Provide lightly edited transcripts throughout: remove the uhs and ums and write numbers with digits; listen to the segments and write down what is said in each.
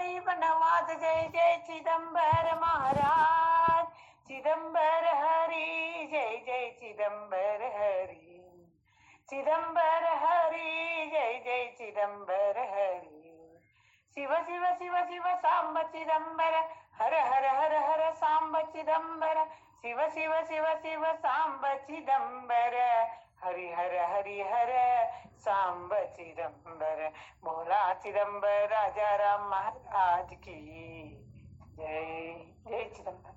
हरि बनवास जय जय चिदंबर महाराज चिदंबर हरि जय जय चिदंबर हरि चिदंबर हरि जय जय चिदंबर हरि शिव शिव शिव शिव सांब चिदंबर हर हर हर हर सांब चिदंबर शिव शिव शिव शिव सांब चिदंबर हरि हर हरि हर सांब चिदंबर बोला चिदंबर राजा राम महाराज की जय जय चिदंबर.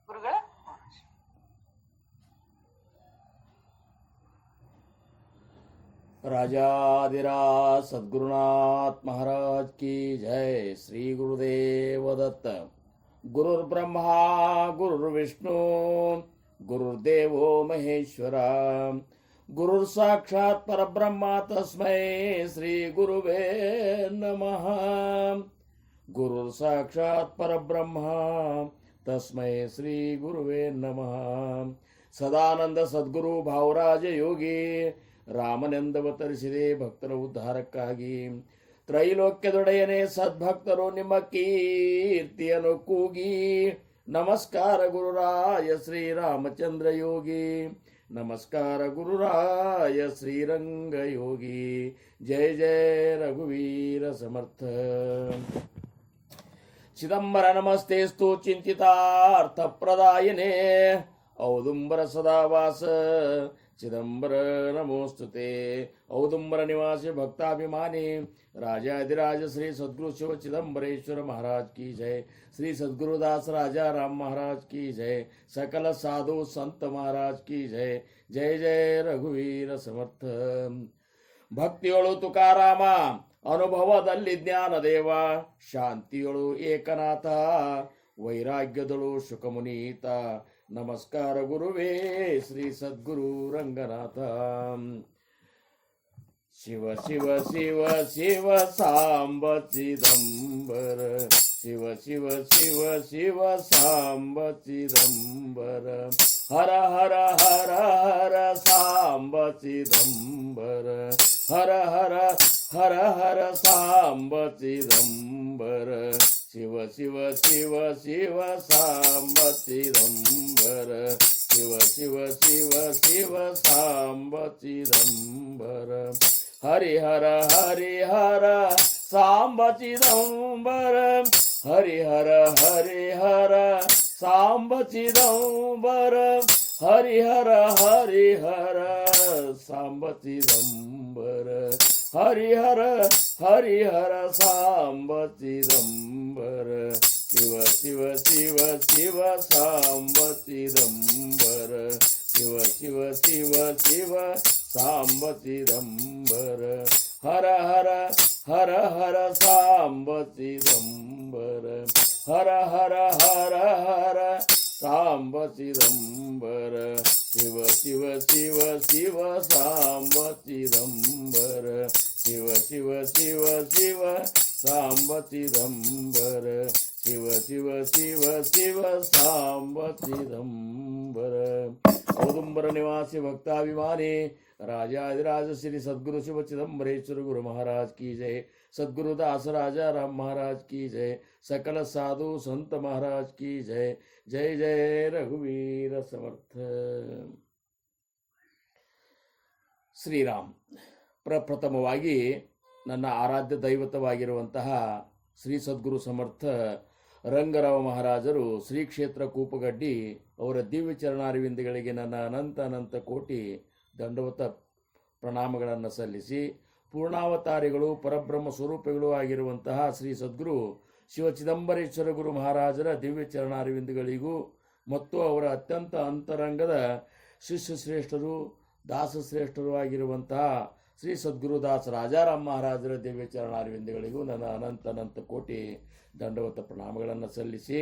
ಗುರುಗಳ राजाधिराज सद्गुरुनाथ महाराज की जय. श्री गुरुदेव दत्त. गुरुर्ब्रह्मा गुरुर्विष्णु गुरुर्देवो महेश्वरा गुरुर्साक्षात् परब्रह्मा तस्मै श्री गुरुवे नमः. गुरुर्साक्षात् परब्रह्मा तस्मै श्री गुरुवे नमः. ಸದಾನಂದ ಸದ್ಗುರು ಭಾವರಾಜ ಯೋಗಿ ರಾಮನೆಂದವತರಿಸಿದೆ ಭಕ್ತರ ಉದ್ಧಾರಕ್ಕಾಗಿ. ತ್ರೈಲೋಕ್ಯದೊಡೆಯನೇ ಸದ್ಭಕ್ತರು ನಿಮ್ಮ ಕೀರ್ತಿಯನ್ನು ಕೂಗಿ. ನಮಸ್ಕಾರ ಗುರುರಾಯ ಶ್ರೀರಾಮಚಂದ್ರ ಯೋಗಿ. ನಮಸ್ಕಾರ ಗುರುರಾಯ ಶ್ರೀರಂಗ ಯೋಗಿ. ಜಯ ಜಯ ರಘುವೀರ ಸಮರ್ಥ. ಚಿದಂಬರ ನಮಸ್ತೆಸ್ತು ಚಿಂತಿತಾರ್ಥ ಪ್ರದಾಯನೇ ಔದುಂಬರ ಸದಾವಾಸ ಚಿದಂಬರ ನಮೋಸ್ತುತೆ. ಔದುಂಬರ ನಿವಾಸಿ ಭಕ್ತಾಭಿಮಾನಿ राजाधिराज श्री सद्गुरु शिव चिदंबरेश्वर महाराज की जय. श्री सद्गुरुदास राजा राम महाराज की जय. सकल साधु संत महाराज की जय. जय जय रघुवीर समर्थ. ಭಕ್ತಿಯೊಳು ತುಕಾರಾಮ ಅನುಭವದಲ್ಲಿ ಜ್ಞಾನದೇವ. ಶಾಂತಿಯೊಳು ಏಕನಾಥ ವೈರಾಗ್ಯದಳು ಶುಕಮುನೀತ. ನಮಸ್ಕಾರ ಗುರುವೇ ಶ್ರೀ ಸದ್ಗುರು ರಂಗನಾಥ. ಶಿವ ಶಿವ ಶಿವ ಶಿವ ಸಾಂಬ ಚಿದಂಬರ. ಶಿವ ಶಿವ ಶಿವ ಶಿವ ಸಾಂಬ ಚಿದಂಬರ. ಹರ ಹರ ಹರ ಹರ ಸಾಂಬ ಚಿದಂಬರ. ಹರ ಹರ ಹರ ಹರ ಸಾಂಬ ಚಿದಂಬರ. ಶಿವ ಶಿವ ಶಿವ ಶಿವ ಸಾಂಬ ಚಿದಂಬರ. ಶಿವ ಶಿವ ಶಿವ ಶಿವ ಸಾಂಬ ಚಿದಂಬರ. ಹರಿಹರ ಹರಿಹರ ಸಾಂಬ ಚಿದಂಬರ. ಹರಿಹರ ಹರಿಹರ ಸಾಂಬ ಚಿದಂಬರ. ಹರಿಹರ ಹರಿಹರ ಸಾಂಬ ಚಿದಂಬರ. ಹರಿಹರ ಹರಿಹರ ಸಾಂಬ ಚಿದಂಬರ. ಶಿವ ಶಿವ ಶಿವ ಶಿವ ಸಾಂಬ ಚಿದಂಬರ. ಶಿವ ಶಿವ ಶಿವ ಶಿವ ಸಾಂಬ ಚಿದಂಬರ. ಹರ ಹರ ಹರ ಹರ ಸಾಂಬ ಚಿದಂಬರ. ಹರ ಹರ ಹರ ಹರ ಸಾಂಬ ಚಿದಂಬರ. ಶಿವ ಶಿವ ಶಿವ ಶಿವ ಸಾಂಬ ಚಿದಂಬರ. ಶಿವ ಶಿವ ಶಿವ ಶಿವ ಸಾಂಬ ಚಿದಂಬರ. ಶಿವ ಶಿವ ಶಿವ ಶಿವ ಸಾಂಬ ಚಿದಂಬರ. ಔದುಂಬರ ನಿವಾಸಿ ಭಕ್ತಾಭಿಮಾನಿ राजाधिराज श्री सद्गुरु शिव चिदंबरेश्वर गुरु महाराज की जय. सद्गुरुदास राजा राम महाराज की जय. सकल साधु संत महाराज की जय. जय जय रघुवीर समर्थ. ಶ್ರೀರಾಮ್. ಪ್ರಪ್ರಥಮವಾಗಿ ನನ್ನ ಆರಾಧ್ಯ ದೈವತವಾಗಿರುವಂತಹ ಶ್ರೀ ಸದ್ಗುರು ಸಮರ್ಥ ರಂಗರಾವ ಮಹಾರಾಜರು ಶ್ರೀ ಕ್ಷೇತ್ರ ಕೂಪಗಡ್ಡಿ ಅವರ ದಿವ್ಯ ಚರಣಾರವಿಂದಗಳಿಗೆ ನನ್ನ ಅನಂತ ಅನಂತ ಕೋಟಿ ದಂಡವತ ಪ್ರಣಾಮಗಳನ್ನು ಸಲ್ಲಿಸಿ, ಪೂರ್ಣಾವತಾರಿಗಳು ಪರಬ್ರಹ್ಮ ಸ್ವರೂಪಿಗಳು ಆಗಿರುವಂತಹ ಶ್ರೀ ಸದ್ಗುರು ಶಿವ ಚಿದಂಬರೇಶ್ವರ ಗುರು ಮಹಾರಾಜರ ದಿವ್ಯ ಚರಣಾರವಿಂದಗಳಿಗೂ ಮತ್ತು ಅವರ ಅತ್ಯಂತ ಅಂತರಂಗದ ಶಿಷ್ಯ ಶ್ರೇಷ್ಠರು ದಾಸಶ್ರೇಷ್ಠರು ಆಗಿರುವಂತಹ ಶ್ರೀ ಸದ್ಗುರುದಾಸ್ ರಾಜಾರಾಮ್ ಮಹಾರಾಜರ ದಿವ್ಯ ಚರಣಾರವಿಂದಗಳಿಗೂ ನನ್ನ ಅನಂತ ಅನಂತ ಕೋಟಿ ದಂಡವತ ಪ್ರಣಾಮಗಳನ್ನು ಸಲ್ಲಿಸಿ,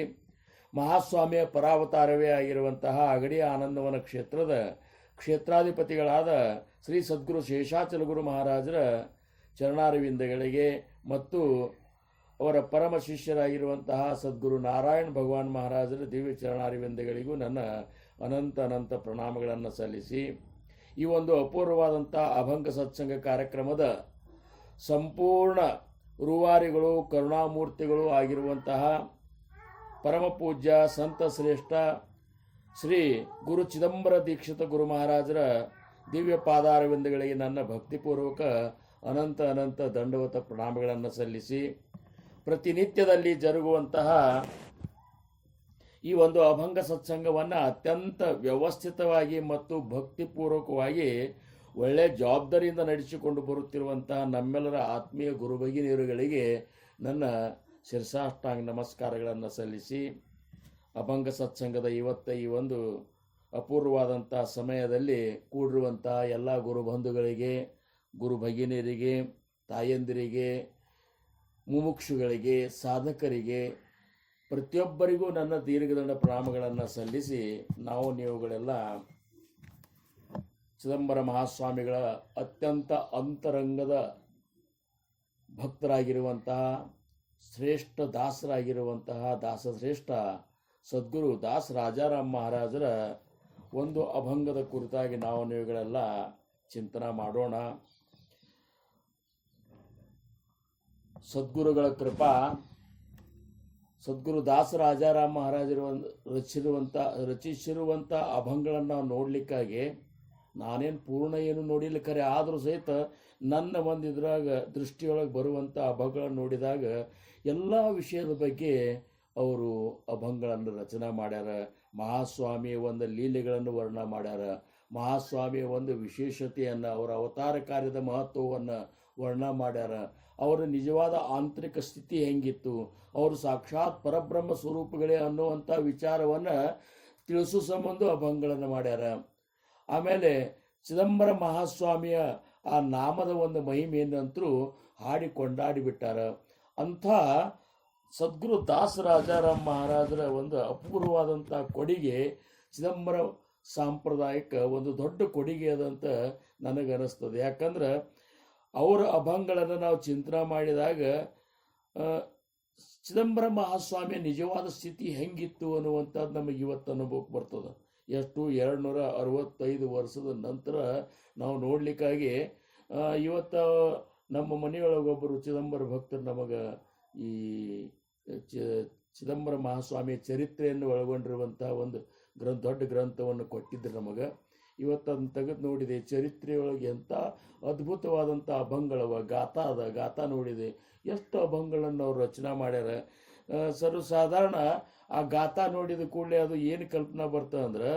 ಮಹಾಸ್ವಾಮಿಯ ಪರಾವತಾರವೇ ಆಗಿರುವಂತಹ ಅಗಡಿಯ ಆನಂದವನ ಕ್ಷೇತ್ರದ ಕ್ಷೇತ್ರಾಧಿಪತಿಗಳಾದ ಶ್ರೀ ಸದ್ಗುರು ಶೇಷಾಚಲ ಗುರು ಮಹಾರಾಜರ ಚರಣಾರವಿಂದಗಳಿಗೆ ಮತ್ತು ಅವರ ಪರಮ ಶಿಷ್ಯರಾಗಿರುವಂತಹ ಸದ್ಗುರು ನಾರಾಯಣ ಭಗವಾನ್ ಮಹಾರಾಜರ ದಿವ್ಯ ಚರಣಾರಿವಿಂದಗಳಿಗೂ ನನ್ನ ಅನಂತ ಪ್ರಣಾಮಗಳನ್ನು ಸಲ್ಲಿಸಿ ಈ ಒಂದು ಅಪೂರ್ವವಾದಂಥ ಅಭಂಗ ಸತ್ಸಂಗ ಕಾರ್ಯಕ್ರಮದ ಸಂಪೂರ್ಣ ರೂವಾರಿಗಳು ಕರುಣಾಮೂರ್ತಿಗಳು ಆಗಿರುವಂತಹ ಪರಮ ಪೂಜ್ಯ ಸಂತ ಶ್ರೇಷ್ಠ ಶ್ರೀ ಗುರು ಚಿದಂಬರ ದೀಕ್ಷಿತ ಗುರು ಮಹಾರಾಜರ ದಿವ್ಯ ಪಾದಾರವಿಂದಗಳಿಗೆ ನನ್ನ ಭಕ್ತಿಪೂರ್ವಕ ಅನಂತ ದಂಡವತ ಪ್ರಣಾಮಗಳನ್ನು ಸಲ್ಲಿಸಿ ಪ್ರತಿನಿತ್ಯದಲ್ಲಿ ಜರುಗುವಂತಹ ಈ ಒಂದು ಅಭಂಗ ಸತ್ಸಂಗವನ್ನು ಅತ್ಯಂತ ವ್ಯವಸ್ಥಿತವಾಗಿ ಮತ್ತು ಭಕ್ತಿಪೂರ್ವಕವಾಗಿ ಒಳ್ಳೆಯ ಜವಾಬ್ದಾರಿಯಿಂದ ನಡೆಸಿಕೊಂಡು ಬರುತ್ತಿರುವಂತಹ ನಮ್ಮೆಲ್ಲರ ಆತ್ಮೀಯ ಗುರು ಭಗಿನಿಯರುಗಳಿಗೆ ನನ್ನ ಶಿರಸಾಷ್ಟಾಂಗ ನಮಸ್ಕಾರಗಳನ್ನು ಸಲ್ಲಿಸಿ ಅಭಂಗ ಸತ್ಸಂಗದ ಈ ಒಂದು ಅಪೂರ್ವವಾದಂಥ ಸಮಯದಲ್ಲಿ ಕೂಡಿರುವಂಥ ಎಲ್ಲ ಗುರು ಬಂಧುಗಳಿಗೆ ಗುರು ಭಗಿನಿಯರಿಗೆ ತಾಯಂದಿರಿಗೆ ಮುಮುಕ್ಷುಗಳಿಗೆ ಸಾಧಕರಿಗೆ ಪ್ರತಿಯೊಬ್ಬರಿಗೂ ನನ್ನ ದೀರ್ಘದಂಡ ಪ್ರಣಾಮಗಳನ್ನು ಸಲ್ಲಿಸಿ ನೀವುಗಳೆಲ್ಲ ಚಿದಂಬರ ಮಹಾಸ್ವಾಮಿಗಳ ಅತ್ಯಂತ ಅಂತರಂಗದ ಭಕ್ತರಾಗಿರುವಂತಹ ಶ್ರೇಷ್ಠ ದಾಸರಾಗಿರುವಂತಹ ದಾಸಶ್ರೇಷ್ಠ ಸದ್ಗುರು ದಾಸ್ ರಾಜಾರಾಮ್ ಮಹಾರಾಜರ ಒಂದು ಅಭಂಗದ ಕುರಿತಾಗಿ ನೀವುಗಳೆಲ್ಲ ಚಿಂತನೆ ಮಾಡೋಣ. ಸದ್ಗುರುಗಳ ಕೃಪಾ ಸದ್ಗುರು ದಾಸ ರಾಜಾರಾಮ್ ಮಹಾರಾಜರು ರಚಿಸಿರುವಂಥ ಅಭಂಗಗಳನ್ನು ನಾವು ನೋಡಲಿಕ್ಕಾಗಿ ನಾನೇನು ಪೂರ್ಣ ಏನು ನೋಡಿಲ್ಲ ಖರೆ, ಆದರೂ ಸಹಿತ ನನ್ನ ಒಂದು ಇದ್ರಾಗ ದೃಷ್ಟಿಯೊಳಗೆ ಬರುವಂಥ ಅಭಂಗಗಳನ್ನು ನೋಡಿದಾಗ ಎಲ್ಲ ವಿಷಯದ ಬಗ್ಗೆ ಅವರು ಅಭಂಗಗಳನ್ನು ರಚನೆ ಮಾಡ್ಯಾರ. ಮಹಾಸ್ವಾಮಿಯ ಒಂದು ಲೀಲೆಗಳನ್ನು ವರ್ಣನೆ ಮಾಡ್ಯಾರ. ಮಹಾಸ್ವಾಮಿಯ ಒಂದು ವಿಶೇಷತೆಯನ್ನು, ಅವರ ಅವತಾರ ಕಾರ್ಯದ ಮಹತ್ವವನ್ನು ವರ್ಣನೆ ಮಾಡ್ಯಾರ. ಅವರ ನಿಜವಾದ ಆಂತರಿಕ ಸ್ಥಿತಿ ಹೆಂಗಿತ್ತು, ಅವರು ಸಾಕ್ಷಾತ್ ಪರಬ್ರಹ್ಮ ಸ್ವರೂಪಗಳೇ ಅನ್ನುವಂಥ ವಿಚಾರವನ್ನು ತಿಳಿಸೋ ಸಂಬಂಧ ಅಭಂಗಗಳನ್ನು ಮಾಡ್ಯಾರ. ಆಮೇಲೆ ಚಿದಂಬರ ಮಹಾಸ್ವಾಮಿಯ ಆ ನಾಮದ ಒಂದು ಮಹಿಮೆಯನ್ನಂತರೂ ಹಾಡಿ ಕೊಂಡಾಡಿಬಿಟ್ಟಾರ. ಅಂಥ ಸದ್ಗುರು ದಾಸ ರಾಜಾರಾಮ್ ಮಹಾರಾಜರ ಒಂದು ಅಪೂರ್ವವಾದಂಥ ಕೊಡುಗೆ ಚಿದಂಬರ ಸಾಂಪ್ರದಾಯಕ್ಕೆ ಒಂದು ದೊಡ್ಡ ಕೊಡುಗೆ ಅದಂತ ನನಗನ್ನಿಸ್ತದೆ. ಯಾಕಂದ್ರೆ ಅವರ ಅಭಂಗಗಳನ್ನು ನಾವು ಚಿಂತನೆ ಮಾಡಿದಾಗ ಚಿದಂಬರ ಮಹಾಸ್ವಾಮಿಯ ನಿಜವಾದ ಸ್ಥಿತಿ ಹೆಂಗಿತ್ತು ಅನ್ನುವಂಥದ್ದು ನಮಗೆ ಇವತ್ತು ಅನುಭವಕ್ಕೆ ಬರ್ತದೆ. ಎಷ್ಟು 265 ವರ್ಷದ ನಂತರ ನಾವು ನೋಡಲಿಕ್ಕಾಗಿ ಇವತ್ತು ನಮ್ಮ ಮನೆಯೊಳಗೊಬ್ಬರು ಚಿದಂಬರ ಭಕ್ತರು ನಮಗೆ ಈ ಚಿದಂಬರ ಮಹಾಸ್ವಾಮಿಯ ಚರಿತ್ರೆಯನ್ನು ಒಳಗೊಂಡಿರುವಂಥ ಒಂದು ದೊಡ್ಡ ಗ್ರಂಥವನ್ನು ಕೊಟ್ಟಿದ್ದರು ನಮಗೆ. ಇವತ್ತು ಅದನ್ನು ತೆಗೆದು ನೋಡಿದೆ. ಚರಿತ್ರೆಯೊಳಗೆ ಎಂಥ ಅದ್ಭುತವಾದಂಥ ಅಭಂಗಳವ, ಗಾಥಾ ನೋಡಿದೆ. ಎಷ್ಟು ಅಭಂಗಗಳನ್ನು ಅವರು ರಚನೆ ಮಾಡ್ಯಾರ. ಸರ್ವಸಾಧಾರಣ ಆ ಗಾಥಾ ನೋಡಿದ ಕೂಡಲೇ ಅದು ಏನು ಕಲ್ಪನಾ ಬರ್ತದೆ ಅಂದ್ರೆ,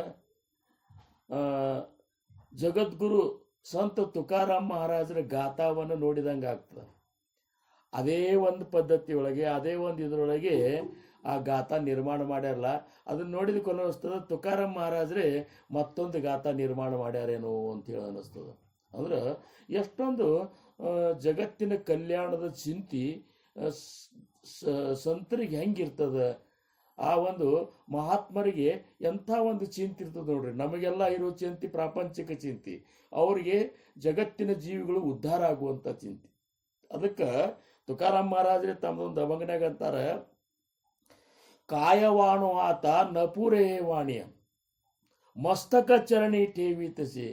ಜಗದ್ಗುರು ಸಂತ ತುಕಾರಾಮ್ ಮಹಾರಾಜರ ಗಾಥಾವನ್ನು ನೋಡಿದಂಗೆ ಆಗ್ತದೆ. ಅದೇ ಒಂದು ಪದ್ಧತಿಯೊಳಗೆ, ಅದೇ ಒಂದು ಇದರೊಳಗೆ ಆ ಗಾಥಾ ನಿರ್ಮಾಣ ಮಾಡ್ಯಾರಲ್ಲ, ಅದನ್ನು ನೋಡಿದಕ್ಕೆ ಅನ್ನಿಸ್ತದೆ ತುಕಾರಾಮ್ ಮಹಾರಾಜರೇ ಮತ್ತೊಂದು ಗಾಥಾ ನಿರ್ಮಾಣ ಮಾಡ್ಯಾರೇನೋ ಅಂತೇಳಿ ಅನ್ನಿಸ್ತದೆ. ಅಂದ್ರೆ ಎಷ್ಟೊಂದು ಜಗತ್ತಿನ ಕಲ್ಯಾಣದ ಚಿಂತೆ ಸಂತರಿಗೆ ಹೆಂಗಿರ್ತದೆ, ಆ ಒಂದು ಮಹಾತ್ಮರಿಗೆ ಎಂಥ ಒಂದು ಚಿಂತೆ ಇರ್ತದೆ ನೋಡ್ರಿ. ನಮಗೆಲ್ಲ ಇರೋ ಚಿಂತೆ ಪ್ರಾಪಂಚಿಕ ಚಿಂತೆ, ಅವರಿಗೆ ಜಗತ್ತಿನ ಜೀವಿಗಳು ಉದ್ಧಾರ ಆಗುವಂಥ ಚಿಂತೆ. ಅದಕ್ಕೆ ತುಕಾರಾಮ್ ಮಹಾರಾಜರೇ ತಮ್ಮದೊಂದು ಅಭಂಗನಾಗ ಅಂತಾರೆ, ಕಾಯವಾಣು ಆತ ನಪುರೇ ವಾಣಿಯ ಮಸ್ತಕ ಚರಣಿ ಠೇವಿತಸಿ.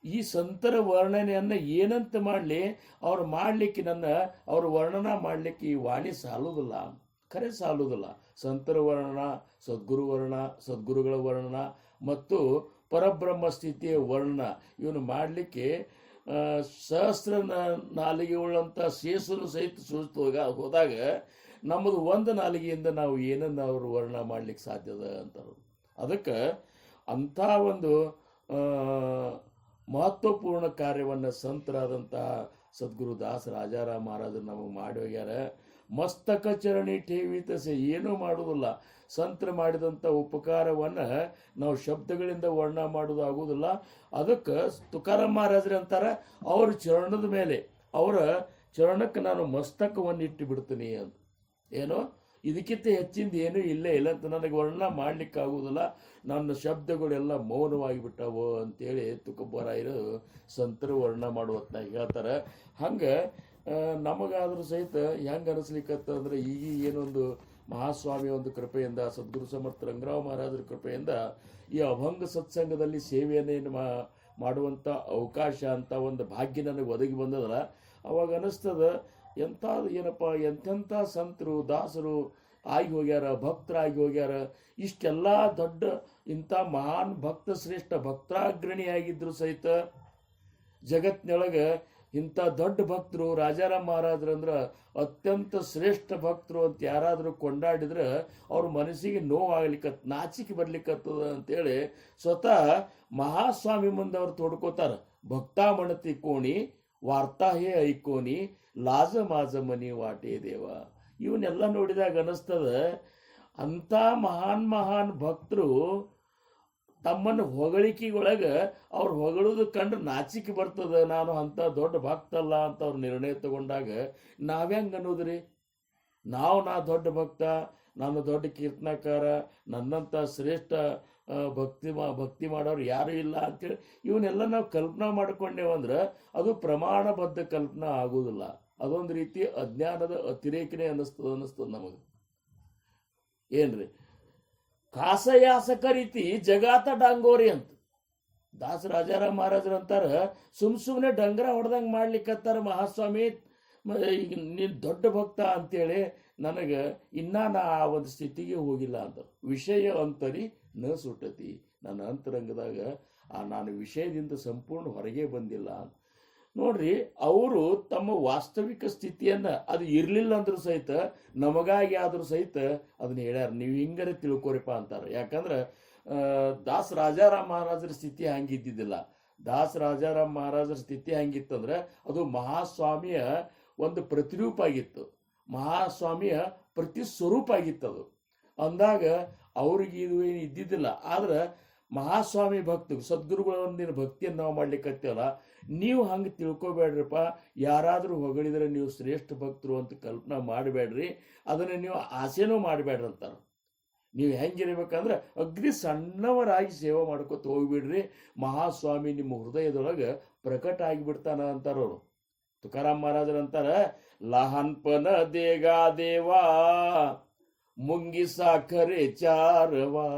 ಈ ಸಂತರ ವರ್ಣನೆಯನ್ನು ಏನಂತ ಮಾಡಲಿ, ಅವ್ರು ಮಾಡಲಿಕ್ಕೆ ಅವ್ರ ವರ್ಣನ ಮಾಡಲಿಕ್ಕೆ ಈ ವಾಣಿ ಸಾಲುವುದಿಲ್ಲ, ಖರೆ ಸಾಲುವುದಿಲ್ಲ. ಸಂತರ ವರ್ಣನ, ಸದ್ಗುರುಗಳ ವರ್ಣನ ಮತ್ತು ಪರಬ್ರಹ್ಮ ಸ್ಥಿತಿಯ ವರ್ಣನ ಇವನು ಮಾಡಲಿಕ್ಕೆ ಸಹಸ್ರ ನಾಲಿಗೆ ಉಳ್ಳಂಥ ಶೇಷನು ಸಹಿತ ಸೂಚಿತ ಹೋದಾಗ ನಮ್ಮದು ಒಂದು ನಾಲಿಗೆಯಿಂದ ನಾವು ಏನನ್ನು ಅವರು ವರ್ಣನ ಮಾಡಲಿಕ್ಕೆ ಸಾಧ್ಯದ ಅಂತಾರೆ. ಅದಕ್ಕೆ ಅಂಥ ಒಂದು ಮಹತ್ವಪೂರ್ಣ ಕಾರ್ಯವನ್ನು ಸಂತರಾದಂತಹ ಸದ್ಗುರು ದಾಸ ರಾಜಾರಾಮ್ ಮಹಾರಾಜರು ನಮಗೆ ಮಾಡಿ ಹೋಗ್ಯಾರ. ಮಸ್ತಕ ಚರಣಿ ಠೇವಿತಸೆ, ಏನೂ ಮಾಡುವುದಿಲ್ಲ. ಸಂತರು ಮಾಡಿದಂಥ ಉಪಕಾರವನ್ನು ನಾವು ಶಬ್ದಗಳಿಂದ ವರ್ಣನೆ ಮಾಡೋದು ಆಗುವುದಿಲ್ಲ. ಅದಕ್ಕೆ ತುಕಾರಾಮ್ ಮಹಾರಾಜರು ಅಂತಾರೆ, ಅವ್ರ ಚರಣದ ಮೇಲೆ, ಅವರ ಚರಣಕ್ಕೆ ನಾನು ಮಸ್ತಕವನ್ನು ಇಟ್ಟು ಬಿಡ್ತೀನಿ ಅಂತ. ಏನೋ ಇದಕ್ಕಿಂತ ಹೆಚ್ಚಿಂದ ಏನೂ ಇಲ್ಲೇ ಇಲ್ಲ ಅಂತ ನನಗೆ ವರ್ಣನೆ ಮಾಡಲಿಕ್ಕಾಗುವುದಿಲ್ಲ, ನನ್ನ ಶಬ್ದಗಳೆಲ್ಲ ಮೌನವಾಗಿ ಬಿಟ್ಟವು ಅಂತೇಳಿ ತುಕಬ್ಬರಾಯರು ಸಂತರು ವರ್ಣನೆ ಮಾಡುವತ್ತ ಹೇಳ್ತಾರೆ. ಹಂಗೆ ನಮಗಾದ್ರೂ ಸಹಿತ ಹೆಂಗೆ ಅನಿಸ್ಲಿಕ್ಕತ್ತಂದ್ರೆ ಈಗ ಏನೊಂದು ಮಹಾಸ್ವಾಮಿ ಒಂದು ಕೃಪೆಯಿಂದ ಸದ್ಗುರು ಸಮರ್ಥ ರಂಗರಾವ್ ಮಹಾರಾಜರ ಕೃಪೆಯಿಂದ ಈ ಅಭಂಗ ಸತ್ಸಂಗದಲ್ಲಿ ಸೇವೆಯನ್ನು ಮಾಡುವಂಥ ಅವಕಾಶ ಅಂತ ಒಂದು ಭಾಗ್ಯ ನನಗೆ ಒದಗಿ ಬಂದದಲ್ಲ, ಅವಾಗ ಅನ್ನಿಸ್ತದ ಎಂಥದ್ದು ಏನಪ್ಪ ಎಂತೆಂಥ ಸಂತರು ದಾಸರು ಆಗಿ ಹೋಗ್ಯಾರ, ಭಕ್ತರಾಗಿ ಹೋಗ್ಯಾರ. ಇಷ್ಟೆಲ್ಲ ದೊಡ್ಡ ಇಂಥ ಮಹಾನ್ ಭಕ್ತ ಶ್ರೇಷ್ಠ ಭಕ್ತಾಗ್ರಣಿಯಾಗಿದ್ದರು ಸಹಿತ ಜಗತ್ತಿನೊಳಗೆ ಇಂಥ ದೊಡ್ಡ ಭಕ್ತರು ರಾಜಾರಾಮ್ ಮಹಾರಾಜರಂದ್ರೆ ಅತ್ಯಂತ ಶ್ರೇಷ್ಠ ಭಕ್ತರು ಅಂತ ಯಾರಾದರೂ ಕೊಂಡಾಡಿದ್ರೆ ಅವ್ರ ಮನಸ್ಸಿಗೆ ನೋವಾಗ್ಲಿಕ್ಕತ್ ನಾಚಿಕೆ ಬರ್ಲಿಕ್ಕತ್ತದ ಅಂತೇಳಿ ಸ್ವತಃ ಮಹಾಸ್ವಾಮಿ ಮುಂದೆ ಅವ್ರು ತೋಡ್ಕೋತಾರ. ಭಕ್ತಾಮಣತಿ ಕೋಣಿ ವಾರ್ತಾ ಹೇ ಐಕೋನಿ ಲಾಜ ಮಾಜ ಮನಿ ವಾಟೇ ದೇವ. ಇವನ್ನೆಲ್ಲ ನೋಡಿದಾಗ ಅನ್ನಿಸ್ತದ ಅಂಥ ಮಹಾನ್ ಭಕ್ತರು ತಮ್ಮನ್ನು ಹೊಗಳಿಕೆಗೊಳಗೆ ಅವ್ರು ಹೊಗಳೋದು ಕಂಡ್ರೆ ನಾಚಿಕೆ ಬರ್ತದೆ. ನಾನು ಅಂಥ ದೊಡ್ಡ ಭಕ್ತಲ್ಲ ಅಂತ ಅವ್ರು ನಿರ್ಣಯ ತಗೊಂಡಾಗ ನಾವ್ಯಾಂಗೆ ಅನ್ನೋದ್ರಿ? ನಾ ದೊಡ್ಡ ಭಕ್ತ, ನಾನು ದೊಡ್ಡ ಕೀರ್ತನಕಾರ, ನನ್ನಂಥ ಶ್ರೇಷ್ಠ ಭಕ್ತಿ ಮಾಡೋರು ಯಾರೂ ಇಲ್ಲ ಅಂತೇಳಿ ಇವನ್ನೆಲ್ಲ ನಾವು ಕಲ್ಪನಾ ಮಾಡ್ಕೊಂಡೇವಂದ್ರೆ ಅದು ಪ್ರಮಾಣಬದ್ಧ ಕಲ್ಪನಾ ಆಗೋದಿಲ್ಲ. ಅದೊಂದು ರೀತಿ ಅಜ್ಞಾನದ ಅತಿರೇಕನೇ ಅನ್ನಿಸ್ತದ ನಮಗೆ. ಏನ್ರಿ ಕಾಸಯಾಸಕ ರೀತಿ ಜಗಾತ ಡಾಂಗೋರಿ ಅಂತ ದಾಸ ರಾಜಾರಾಮ್ ಮಹಾರಾಜರು ಅಂತಾರ. ಸುಮ್ಮನೆ ಡಂಗರ ಹೊಡೆದಂಗೆ ಮಾಡ್ಲಿಕ್ಕತ್ತಾರ ಮಹಾಸ್ವಾಮಿ, ಈಗ ನೀನು ದೊಡ್ಡ ಭಕ್ತ ಅಂತೇಳಿ ನನಗೆ ಇನ್ನೂ ನಾ ಆ ಒಂದು ಸ್ಥಿತಿಗೆ ಹೋಗಿಲ್ಲ ಅಂತ. ವಿಷಯ ಅಂತರಿ ನ ಸುಟ್ಟತಿ, ನನ್ನ ಅಂತರಂಗದಾಗ ನಾನು ವಿಷಯದಿಂದ ಸಂಪೂರ್ಣ ಹೊರಗೆ ಬಂದಿಲ್ಲ ಅಂತ. ನೋಡ್ರಿ, ಅವರು ತಮ್ಮ ವಾಸ್ತವಿಕ ಸ್ಥಿತಿಯನ್ನು ಅದು ಇರಲಿಲ್ಲ ಅಂದ್ರೂ ಸಹಿತ ನಮಗಾಗಿ ಆದರೂ ಸಹಿತ ಅದನ್ನ ಹೇಳ್ಯಾರ. ನೀವು ಹಿಂಗಾರೆ ತಿಳ್ಕೊರಿಪ್ಪ ಅಂತಾರೆ. ಯಾಕಂದ್ರೆ ದಾಸ ರಾಜಾರಾಮ್ ಮಹಾರಾಜರ ಸ್ಥಿತಿ ಹಂಗಿದ್ದಿದ್ದಿಲ್ಲ. ದಾಸ ರಾಜಾರಾಮ್ ಮಹಾರಾಜರ ಸ್ಥಿತಿ ಹಂಗಿತ್ತಂದ್ರೆ ಅದು ಮಹಾಸ್ವಾಮಿಯ ಒಂದು ಪ್ರತಿರೂಪ ಆಗಿತ್ತು, ಮಹಾಸ್ವಾಮಿಯ ಪ್ರತಿ ಸ್ವರೂಪ ಆಗಿತ್ತದು. ಅಂದಾಗ ಅವ್ರಿಗೆ ಇದು ಏನು ಇದ್ದಿದ್ದಿಲ್ಲ. ಆದ್ರೆ ಮಹಾಸ್ವಾಮಿ ಭಕ್ತ ಸದ್ಗುರುಗಳೊಂದಿನ ಭಕ್ತಿಯನ್ನು ನಾವು ಮಾಡ್ಲಿಕ್ಕತ್ತೇವಲ್ಲ, ನೀವು ಹಂಗೆ ತಿಳ್ಕೊಬೇಡ್ರಪ್ಪ. ಯಾರಾದರೂ ಹೊಗಳಿದ್ರೆ ನೀವು ಶ್ರೇಷ್ಠ ಭಕ್ತರು ಅಂತ ಕಲ್ಪನಾ ಮಾಡಬೇಡ್ರಿ, ಅದನ್ನು ನೀವು ಆಸೆನೂ ಮಾಡಬೇಡ್ರಿ ಅಂತಾರೆ. ನೀವು ಹೆಂಗಿರ್ಬೇಕಂದ್ರೆ ಅಗ್ದಿ ಸಣ್ಣವರಾಗಿ ಸೇವೆ ಮಾಡ್ಕೊತ ಹೋಗ್ಬಿಡ್ರಿ, ಮಹಾಸ್ವಾಮಿ ನಿಮ್ಮ ಹೃದಯದೊಳಗೆ ಪ್ರಕಟ ಆಗಿಬಿಡ್ತಾನ ಅಂತಾರವರು. ತುಕಾರಾಮ್ ಮಹಾರಾಜರು ಅಂತಾರೆ, ಲಹಾನ್ಪನ ದೇಗಾ ದೇವಾ मुंगी साखरे चारवा,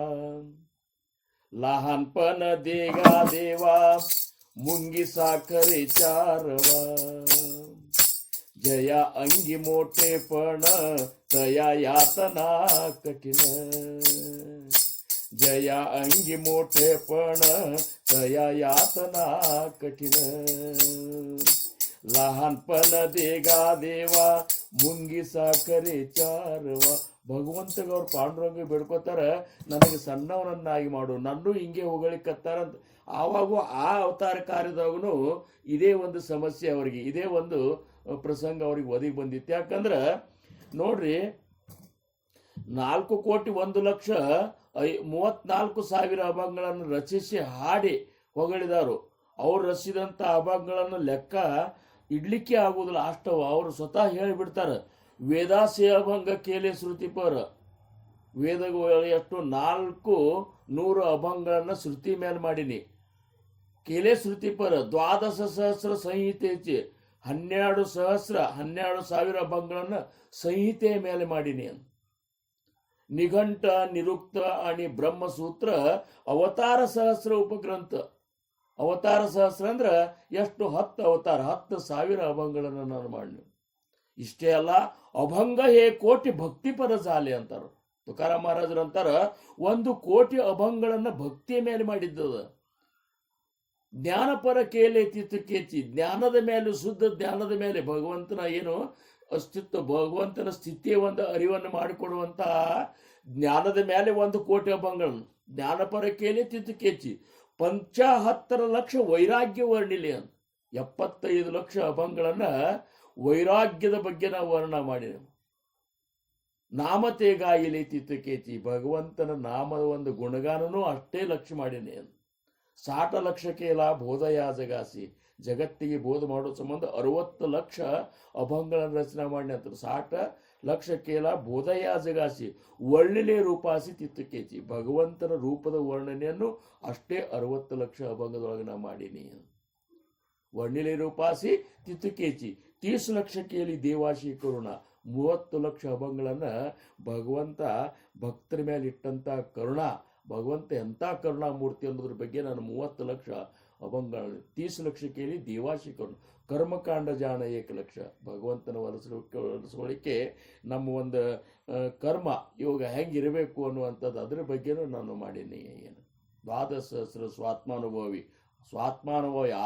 लहानपण देगा देवा मुंगी साखरे चारवा, जया अंगी मोठेपण तया यातना कठीण, जया अंगी मोठेपण तया यातना कठीण, लहानपण देगा देवा मुंगी साखरे चारवा. ಭಗವಂತಗ ಅವ್ರು ಪಾಂಡುರಂಗ ಬೇಡ್ಕೋತಾರ, ನನಗೆ ಸಣ್ಣವನನ್ನಾಗಿ ಮಾಡು, ನನ್ನೂ ಹಿಂಗೆ ಹೊಗಳಿಕತ್ತಾರಂತ. ಆವಾಗೂ ಆ ಅವತಾರ ಕಾರ್ಯದಾಗೂ ಇದೇ ಒಂದು ಸಮಸ್ಯೆ ಅವರಿಗೆ, ಇದೇ ಒಂದು ಪ್ರಸಂಗ ಅವ್ರಿಗೆ ಒದಗಿ ಬಂದಿತ್ತು. ಯಾಕಂದ್ರೆ ನೋಡ್ರಿ, 4,01,34,000 ಅಭಂಗಗಳನ್ನು ರಚಿಸಿ ಹಾಡಿ ಹೊಗಳಿದಾರು. ಅವ್ರು ರಚಿಸಿದಂಥ ಅಭಂಗಗಳನ್ನು ಲೆಕ್ಕ ಇಡ್ಲಿಕ್ಕೆ ಆಗುವುದಿಲ್ಲ, ಅಷ್ಟವ. ಅವರು ಸ್ವತಃ ಹೇಳಿಬಿಡ್ತಾರೆ, ವೇದಾಸೆ ಅಭಂಗ ಕೇಲೆ ಶ್ರುತಿಪರ. ವೇದಗಳು ಎಷ್ಟು 400 ಅಭಂಗಗಳನ್ನು ಶ್ರುತಿ ಮೇಲೆ ಮಾಡೀನಿ. ಕೇಲೆ ಶ್ರುತಿಪರ 12,000 ಸಂಹಿತೆ, 12,000 ಅಭಂಗಗಳನ್ನು ಸಂಹಿತೆಯ ಮೇಲೆ ಮಾಡೀನಿ. ನಿಘಂಟ ನಿರುಕ್ತ ಅಣಿ ಬ್ರಹ್ಮಸೂತ್ರ ಅವತಾರ ಸಹಸ್ರ ಉಪಗ್ರಂಥ. ಅವತಾರ ಸಹಸ್ರ ಅಂದ್ರೆ ಎಷ್ಟು? 10 ಅವತಾರ, 10,000 ಅಭಂಗಗಳನ್ನು ನಾನು ಮಾಡಿ. ಇಷ್ಟೇ ಅಲ್ಲ, ಅಭಂಗ ಹೇ ಕೋಟಿ ಭಕ್ತಿಪರ ಜಾಲೆ ಅಂತಾರ. ತುಕಾರಾಮ್ ಮಹಾರಾಜರು ಅಂತಾರ, 1 ಕೋಟಿ ಅಭಂಗಗಳನ್ನ ಭಕ್ತಿಯ ಮೇಲೆ ಮಾಡಿದ್ದದ. ಜ್ಞಾನಪರ ಕೇಲೆ ತಿಥಕೇಚಿ, ಜ್ಞಾನದ ಮೇಲೆ, ಶುದ್ಧ ಜ್ಞಾನದ ಮೇಲೆ, ಭಗವಂತನ ಏನು ಅಸ್ತಿತ್ವ, ಭಗವಂತನ ಸ್ಥಿತಿಯ ಒಂದು ಅರಿವನ್ನು ಮಾಡಿಕೊಡುವಂತಹ ಜ್ಞಾನದ ಮೇಲೆ 1 ಕೋಟಿ ಅಭಂಗಗಳನ್ನು. ಜ್ಞಾನಪರ ಕೇಲೆ ತಿಥಕೇಚಿ 75 ಲಕ್ಷ ವೈರಾಗ್ಯ ವರ್ಣಿಲಿ ಅಂತ. 75 ಲಕ್ಷ ಅಭಂಗಗಳನ್ನ ವೈರಾಗ್ಯದ ಬಗ್ಗೆ ನಾವು ವರ್ಣನ ಮಾಡಿದ. ನಾಮತೇಗಾಯಿಲೆ ತಿತ್ತಕೇಚಿ, ಭಗವಂತನ ನಾಮದ ಒಂದು ಗುಣಗಾನನೂ ಅಷ್ಟೇ ಲಕ್ಷ್ಯ ಮಾಡೀನಿ. 60 ಲಕ್ಷಕ್ಕೆಲ್ಲ ಬೋಧಯ ಜಗಾಸಿ, ಜಗತ್ತಿಗೆ ಬೋಧ ಮಾಡೋ ಸಂಬಂಧ 60 ಲಕ್ಷ ಅಭಂಗಗಳನ್ನು ರಚನೆ ಮಾಡಿ ಅಂತ. 60 ಲಕ್ಷಕ್ಕೆಲ್ಲ ಬೋಧಯ ಜಗಾಸಿ ಒಳ್ಳೆಲೆ ರೂಪಾಸಿ ತಿತ್ತಕೇಚಿ, ಭಗವಂತನ ರೂಪದ ವರ್ಣನೆಯನ್ನು ಅಷ್ಟೇ 60 ಲಕ್ಷ ಅಭಂಗದೊಳಗೆ ನಾ ಮಾಡೀನಿ. ವರ್ಣಿಲೆ ರೂಪಾಸಿ ತಿತ್ತಕೇಚಿ 30 ಲಕ್ಷ ಕೇಳಿ ದೇವಾಶಿ ಕರುಣ, 30 ಲಕ್ಷ ಅಭಂಗಗಳನ್ನು ಭಗವಂತ ಭಕ್ತರ ಮೇಲೆ ಇಟ್ಟಂಥ ಕರುಣ. ಭಗವಂತ ಎಂಥ ಕರುಣಾಮೂರ್ತಿ ಅನ್ನೋದ್ರ ಬಗ್ಗೆ ನಾನು 30 ಲಕ್ಷ ಅಭಂಗಗಳು, 30 ಲಕ್ಷ ಕೇಳಿ ದೇವಾಶಿ ಕರುಣ, ಕರ್ಮಕಾಂಡ ಜಾಣ 1 ಲಕ್ಷ. ಭಗವಂತನ ಒಲಿಸ್ಕೊಳ್ಳಿಕ್ಕೆ ನಮ್ಮ ಒಂದು ಕರ್ಮ ಇವಾಗ ಹೆಂಗಿರಬೇಕು ಅನ್ನುವಂಥದ್ದು ಅದ್ರ ಬಗ್ಗೆನೂ ನಾನು ಮಾಡೀನಿ. ಏನು 12 ಸಹಸ್ರ ಸ್ವಾತ್ಮಾನುಭವಿ,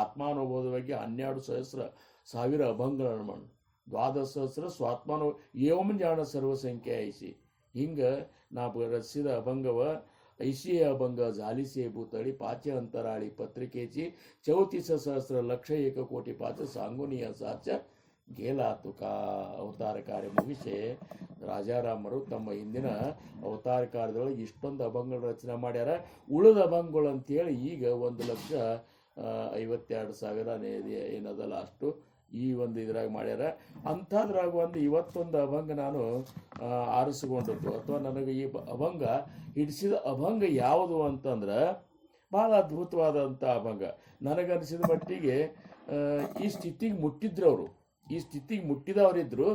ಆತ್ಮಾನುಭವದ ಬಗ್ಗೆ 12,000 ಅಭಂಗಗಳನ್ನು ಮಾಡಿ 12 ಸಹಸ್ರ ಸ್ವಾತ್ಮಾನು ಏವಂ ಜಾಣ ಸರ್ವಸಂಖ್ಯೆ ಐಸಿ. ಹಿಂಗೆ ನಾ ರಚಿಸಿದ ಅಭಂಗವ ಐಸಿ ಅಭಂಗ ಜಾಲಿಸಿ ಭೂತಳಿ ಪಾಚೆ ಅಂತರಾಳಿ ಪತ್ರಿಕೆಚಿ 34 ಸಹಸ್ರ ಲಕ್ಷ 1 ಕೋಟಿ ಪಾಚ ಸಾಂಗುನಿಯ ಸಾಚ ಗೇಲಾತು ಅವತಾರ ಕಾರ್ಯ ಮುಗಿಸಿ ರಾಜಾರಾಮರು ತಮ್ಮ ಹಿಂದಿನ ಅವತಾರ ಕಾರ್ಯದೊಳಗೆ ಇಷ್ಟೊಂದು ಅಭಂಗಗಳ ರಚನೆ ಮಾಡ್ಯಾರ. ಉಳಿದ ಅಭಂಗಗಳು ಅಂತೇಳಿ ಈಗ 1,52,000 ಏನದಲ್ಲ ಅಷ್ಟು ಈ ಒಂದು ಇದ್ರಾಗ ಮಾಡ್ಯಾರ. ಅಂಥದ್ರಾಗ ಇವತ್ತೊಂದು ಅಭಂಗ ನಾನು ಆರಿಸಿಕೊಂಡದ್ದು ಅಥವಾ ನನಗೆ ಈ ಅಭಂಗ ಹಿಡಿಸಿದ ಅಭಂಗ ಯಾವುದು ಅಂತಂದ್ರೆ ಭಾಳ ಅದ್ಭುತವಾದಂಥ ಅಭಂಗ. ನನಗನ್ನಿಸಿದ ಮಟ್ಟಿಗೆ ಈ ಸ್ಥಿತಿಗೆ ಮುಟ್ಟಿದ್ರು ಅವರು, ಈ ಸ್ಥಿತಿಗೆ ಮುಟ್ಟಿದವರಿದ್ದರು.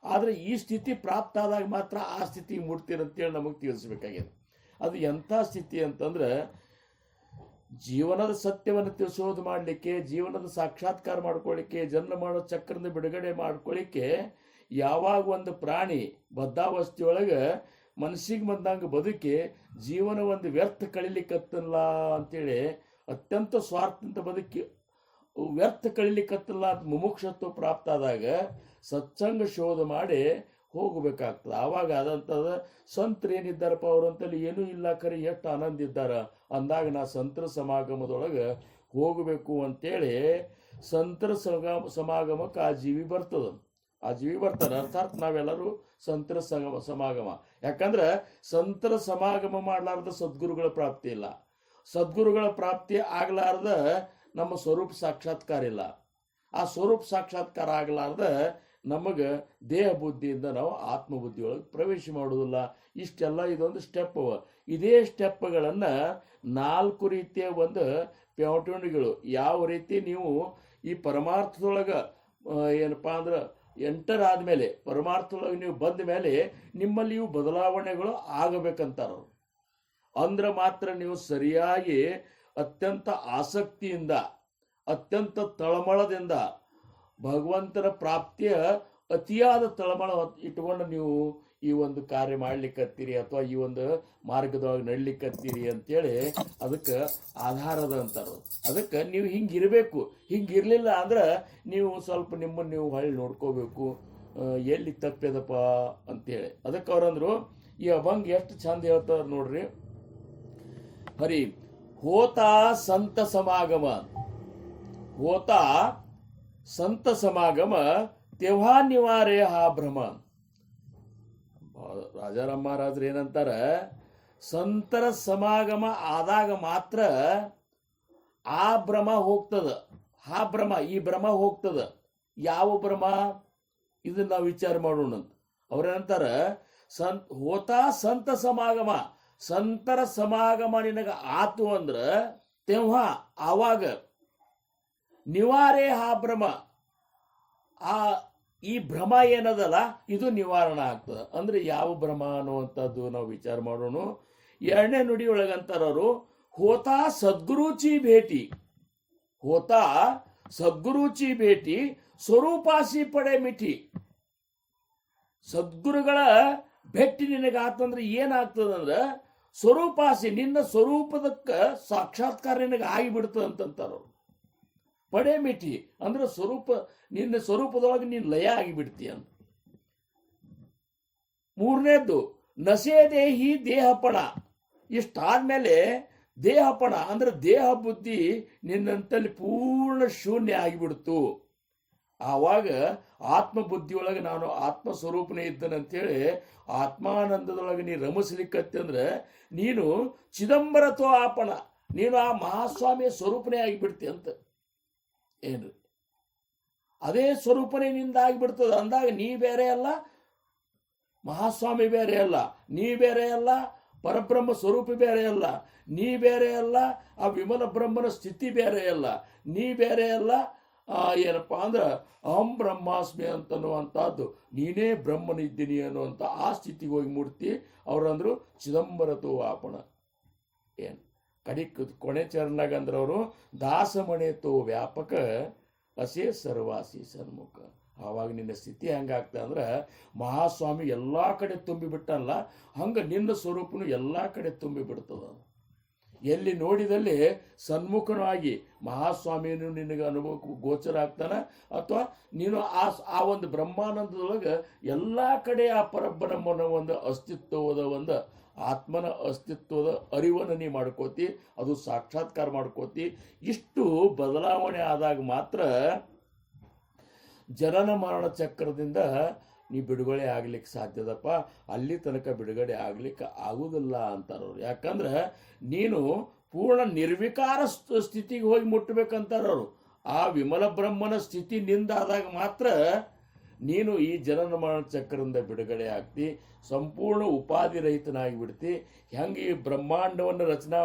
ಆದರೆ ಈ ಸ್ಥಿತಿ ಪ್ರಾಪ್ತ ಆದಾಗ ಮಾತ್ರ ಆ ಸ್ಥಿತಿಗೆ ಮುಟ್ತೀರಂತೇಳಿ ನಮಗೆ ತಿಳಿಸ್ಬೇಕಾಗಿದೆ. ಅದು ಎಂಥ ಸ್ಥಿತಿ ಅಂತಂದ್ರೆ ಜೀವನದ ಸತ್ಯವನ್ನು ತಿಳಿಸೋದು ಮಾಡಲಿಕ್ಕೆ, ಜೀವನದ ಸಾಕ್ಷಾತ್ಕಾರ ಮಾಡ್ಕೊಳ್ಳಿಕ್ಕೆ, ಜನ್ಮ ಮಾಡೋ ಚಕ್ರದ ಬಿಡುಗಡೆ ಮಾಡ್ಕೊಳ್ಳಿಕ್ಕೆ ಯಾವಾಗ ಒಂದು ಪ್ರಾಣಿ ಬದ್ಧಾವಸ್ಥೆಯೊಳಗೆ ಮನಸ್ಸಿಗೆ ಬಂದಂಗೆ ಬದುಕಿ ಜೀವನ ಒಂದು ವ್ಯರ್ಥ ಕಳಿಲಿಕ್ಕತ್ತಲ್ಲ ಅಂತೇಳಿ ಅತ್ಯಂತ ಸ್ವಾರ್ಥಂತ ಬದುಕಿ ವ್ಯರ್ಥ ಕಳಿಲಿಕ್ಕತ್ತಲ್ಲ ಅಂತ ಮುಮುಕ್ಷತ್ವ ಪ್ರಾಪ್ತ ಆದಾಗ ಸತ್ಸಂಗ ಶೋಧ ಮಾಡಿ ಹೋಗಬೇಕಾಗ್ತದೆ. ಆವಾಗ ಅದಂಥದ್ದು ಸಂತರು ಏನಿದ್ದಾರಪ್ಪ ಅವರಂತಲ್ಲಿ ಏನೂ ಇಲ್ಲ ಖರೆ ಎಷ್ಟು ಆನಂದ ಇದ್ದಾರ ಅಂದಾಗ ನಾ ಸಂತರ ಸಮಾಗಮದೊಳಗೆ ಹೋಗಬೇಕು ಅಂತೇಳಿ ಸಂತರ ಸಮಾಗಮಕ್ಕೆ ಆ ಜೀವಿ ಬರ್ತಾನೆ. ಅರ್ಥಾತ್ ನಾವೆಲ್ಲರೂ ಸಂತರ ಸಮಾಗಮ. ಯಾಕಂದ್ರೆ ಸಂತರ ಸಮಾಗಮ ಮಾಡಲಾರ್ದ ಸದ್ಗುರುಗಳ ಪ್ರಾಪ್ತಿ ಇಲ್ಲ, ಸದ್ಗುರುಗಳ ಪ್ರಾಪ್ತಿ ಆಗಲಾರ್ದ ನಮ್ಮ ಸ್ವರೂಪ ಸಾಕ್ಷಾತ್ಕಾರ ಇಲ್ಲ, ಆ ಸ್ವರೂಪ ಸಾಕ್ಷಾತ್ಕಾರ ಆಗಲಾರ್ದ ನಮಗೆ ದೇಹ ಬುದ್ಧಿಯಿಂದ ನಾವು ಆತ್ಮಬುದ್ಧಿಯೊಳಗೆ ಪ್ರವೇಶ ಮಾಡೋದಿಲ್ಲ. ಇಷ್ಟೆಲ್ಲ ಇದೊಂದು ಸ್ಟೆಪ್ ಅವ. ಇದೇ ಸ್ಟೆಪ್ಗಳನ್ನು 4 ರೀತಿಯ ಒಂದು ಪ್ಯಾಟರ್ನ್ಗಳು. ಯಾವ ರೀತಿ ನೀವು ಈ ಪರಮಾರ್ಥದೊಳಗೆ ಏನಪ್ಪ ಅಂದ್ರೆ ಎಂಟರ್ ಆದಮೇಲೆ, ಪರಮಾರ್ಥದೊಳಗೆ ನೀವು ಬಂದ ಮೇಲೆ ನಿಮ್ಮಲ್ಲಿ ಇವು ಬದಲಾವಣೆಗಳು ಆಗಬೇಕಂತಾರ. ಅಂದ್ರೆ ಮಾತ್ರ ನೀವು ಸರಿಯಾಗಿ ಅತ್ಯಂತ ಆಸಕ್ತಿಯಿಂದ, ಅತ್ಯಂತ ತಳಮಳದಿಂದ ಭಗವಂತನ ಪ್ರಾಪ್ತಿಯ ಅತಿಯಾದ ತಳಮಳ ಇಟ್ಕೊಂಡು ನೀವು ಈ ಒಂದು ಕಾರ್ಯ ಮಾಡ್ಲಿಕ್ಕತ್ತೀರಿ ಅಥವಾ ಈ ಒಂದು ಮಾರ್ಗದೊಳಗೆ ನಡ್ಲಿಕ್ಕತ್ತೀರಿ ಅಂತೇಳಿ ಅದಕ್ಕೆ ಆಧಾರದ ಅಂತಾರೆ. ಅದಕ್ಕೆ ನೀವು ಹಿಂಗಿರಬೇಕು. ಹಿಂಗಿರಲಿಲ್ಲ ಅಂದ್ರೆ ನೀವು ಸ್ವಲ್ಪ ನಿಮ್ಮನ್ನು ನೀವು ಹೊಳ್ಳಿ ನೋಡ್ಕೋಬೇಕು, ಎಲ್ಲಿ ತಪ್ಪಿದಪ್ಪ ಅಂತೇಳಿ. ಅದಕ್ಕೆ ಅವ್ರಂದ್ರು ಈ ಅಭಂಗ ಎಷ್ಟು ಚಂದ ಹೇಳ್ತಾರೆ ನೋಡ್ರಿ. ಹರಿ ಹೋತಾ ಸಂತ ಸಮಾಗಮ, ಹೋತಾ ಸಂತ ಸಮಾಗಮ ತೆವ್ಹಾ ನಿವಾರೇ ಹಾ ಭ್ರಮ. ರಾಜಾರಾಮ್ ಮಹಾರಾಜರು ಏನಂತಾರೆ, ಸಂತರ ಸಮಾಗಮ ಆದಾಗ ಮಾತ್ರ ಆ ಭ್ರಮ ಹೋಗ್ತದ, ಆ ಭ್ರಮ ಈ ಭ್ರಮ ಹೋಗ್ತದ. ಯಾವ ಭ್ರಮ ಇದನ್ನ ನಾವು ವಿಚಾರ ಮಾಡೋಣ ಅಂತ ಅವ್ರೇನಂತಾರೆ. ಹೋತಾ ಸಂತ ಸಮಾಗಮ, ಸಂತರ ಸಮಾಗಮ ನಿನಗೆ ಆತು ಅಂದ್ರೆ ತೆವ್ಹಾ ಆವಾಗ, ನಿವಾರೇ ಹಾ ಭ್ರಮ ಈ ಭ್ರಮ ಏನದಲ್ಲ ಇದು ನಿವಾರಣೆ ಆಗ್ತದೆ. ಅಂದ್ರೆ ಯಾವ ಭ್ರಮ ಅನ್ನುವಂಥದ್ದು ನಾವು ವಿಚಾರ ಮಾಡೋಣ. 2ನೇ ನುಡಿ ಒಳಗಂತಾರವರು ಹೋತಾ ಸದ್ಗುರುಚಿ ಭೇಟಿ, ಹೋತಾ ಸದ್ಗುರುಚಿ ಭೇಟಿ ಸ್ವರೂಪಾಸಿ ಪಡೆ ಮಿಠಿ. ಸದ್ಗುರುಗಳ ಭೇಟಿ ನಿನಗಾತಂದ್ರೆ ಏನಾಗ್ತದಂದ್ರೆ ಸ್ವರೂಪಾಸಿ, ನಿನ್ನ ಸ್ವರೂಪದಕ್ಕೆ ಸಾಕ್ಷಾತ್ಕಾರ ನಿನಗೆ ಆಗಿಬಿಡ್ತದೆ ಅಂತಂತಾರವ್ರು. ಪಡೆ ಮಿಠಿ ಅಂದ್ರೆ ಸ್ವರೂಪ, ನಿನ್ನ ಸ್ವರೂಪದೊಳಗೆ ನೀನು ಲಯ ಆಗಿಬಿಡ್ತೀಯ ಅಂತ. 3ನೇದ್ದು ನಸೆ ದೇಹಿ ದೇಹಪಣ. ಇಷ್ಟಾದ್ಮೇಲೆ ದೇಹಪಣ ಅಂದ್ರೆ ದೇಹ ಬುದ್ಧಿ ನಿನ್ನಂತಲ್ಲಿ ಪೂರ್ಣ ಶೂನ್ಯ ಆಗಿಬಿಡ್ತು. ಆವಾಗ ಆತ್ಮಬುದ್ಧಿಯೊಳಗೆ ನಾನು ಆತ್ಮ ಸ್ವರೂಪನೇ ಇದ್ದನಂತೇಳಿ ಆತ್ಮಾನಂದದೊಳಗೆ ನೀನು ರಮಿಸ್ಲಿಕ್ಕತ್ತೆ ಅಂದ್ರೆ ನೀನು ಚಿದಂಬರತ್ವ ಆಪಣ, ನೀನು ಆ ಮಹಾಸ್ವಾಮಿಯ ಸ್ವರೂಪನೇ ಆಗಿಬಿಡ್ತಿ ಅಂತ. ಏನು ಅದೇ ಸ್ವರೂಪನೇ ನಿಂದ ಆಗಿಬಿಡ್ತದೆ ಅಂದಾಗ ನೀ ಬೇರೆ ಅಲ್ಲ, ಮಹಾಸ್ವಾಮಿ ಬೇರೆ ಅಲ್ಲ, ನೀ ಬೇರೆ ಅಲ್ಲ, ಪರಬ್ರಹ್ಮ ಸ್ವರೂಪ ಬೇರೆ ಅಲ್ಲ, ನೀ ಬೇರೆ ಅಲ್ಲ, ಆ ವಿಮಲ ಬ್ರಹ್ಮನ ಸ್ಥಿತಿ ಬೇರೆ ಅಲ್ಲ, ನೀ ಬೇರೆ ಅಲ್ಲ, ಏನಪ್ಪ ಅಂದ್ರೆ ಅಹಂ ಬ್ರಹ್ಮಾಸ್ಮಿ ಅಂತನ್ನುವಂಥದ್ದು ನೀನೇ ಬ್ರಹ್ಮನಿದ್ದೀನಿ ಅನ್ನುವಂಥ ಆ ಸ್ಥಿತಿಗೆ ಹೋಗಿ ಮೂರ್ತಿ ಅವ್ರಂದ್ರು ಚಿದಂಬರತು ಆಪಣ ಏನು ಕೊನೆ ಚರಣಾಗ ಅಂದ್ರೆ ಅವರು ದಾಸಮಣೆತೋ ವ್ಯಾಪಕ ಅಸೇ ಸರ್ವಾಸಿ ಸನ್ಮುಖ. ಆವಾಗ ನಿನ್ನ ಸ್ಥಿತಿ ಹೆಂಗಾಗ್ತದೆ ಅಂದ್ರೆ ಮಹಾಸ್ವಾಮಿ ಎಲ್ಲ ಕಡೆ ತುಂಬಿಬಿಟ್ಟಲ್ಲ, ಹಂಗೆ ನಿನ್ನ ಸ್ವರೂಪನು ಎಲ್ಲ ಕಡೆ ತುಂಬಿಬಿಡ್ತದ. ಎಲ್ಲಿ ನೋಡಿದಲ್ಲಿ ಸನ್ಮುಖನಾಗಿ ಮಹಾಸ್ವಾಮಿಯನ್ನು ನಿನಗೆ ಅನುಭವ ಗೋಚರ ಆಗ್ತಾನೆ, ಅಥವಾ ನೀನು ಆ ಒಂದು ಬ್ರಹ್ಮಾನಂದದೊಳಗೆ ಎಲ್ಲ ಕಡೆ ಆ ಪರಬ್ರಹ್ಮನ ಒಂದು ಅಸ್ತಿತ್ವದ ಒಂದು ಆತ್ಮನ ಅಸ್ತಿತ್ವದ ಅರಿವನ್ನು ನೀ ಮಾಡ್ಕೋತಿ, ಅದು ಸಾಕ್ಷಾತ್ಕಾರ ಮಾಡ್ಕೋತಿ. ಇಷ್ಟು ಬದಲಾವಣೆ ಆದಾಗ ಮಾತ್ರ ಜನನ ಮರಣ ಚಕ್ರದಿಂದ ನೀ ಬಿಡುಗಡೆ ಆಗ್ಲಿಕ್ಕೆ ಸಾಧ್ಯದಪ್ಪ. ಅಲ್ಲಿ ತನಕ ಬಿಡುಗಡೆ ಆಗ್ಲಿಕ್ಕೆ ಆಗುವುದಿಲ್ಲ ಅಂತಾರವ್ರು. ಯಾಕಂದ್ರೆ ನೀನು ಪೂರ್ಣ ನಿರ್ವಿಕಾರ ಸ್ಥಿತಿಗೆ ಹೋಗಿ ಮುಟ್ಟಬೇಕಂತಾರವ್ರು. ಆ ವಿಮಲ ಬ್ರಹ್ಮನ ಸ್ಥಿತಿ ನಿಂದಾದಾಗ ಮಾತ್ರ ನೀನು ಈ ಜನನ ಮರಣ ಚಕ್ರದಿಂದ ಬಿಡುಗಡೆ ಆಗ್ತಿ, ಸಂಪೂರ್ಣ ಉಪಾಧಿ ರಹಿತನಾಗಿ ಬಿಡ್ತಿ. ಹೆಂಗೆ ಈ ಬ್ರಹ್ಮಾಂಡವನ್ನು ರಚನಾ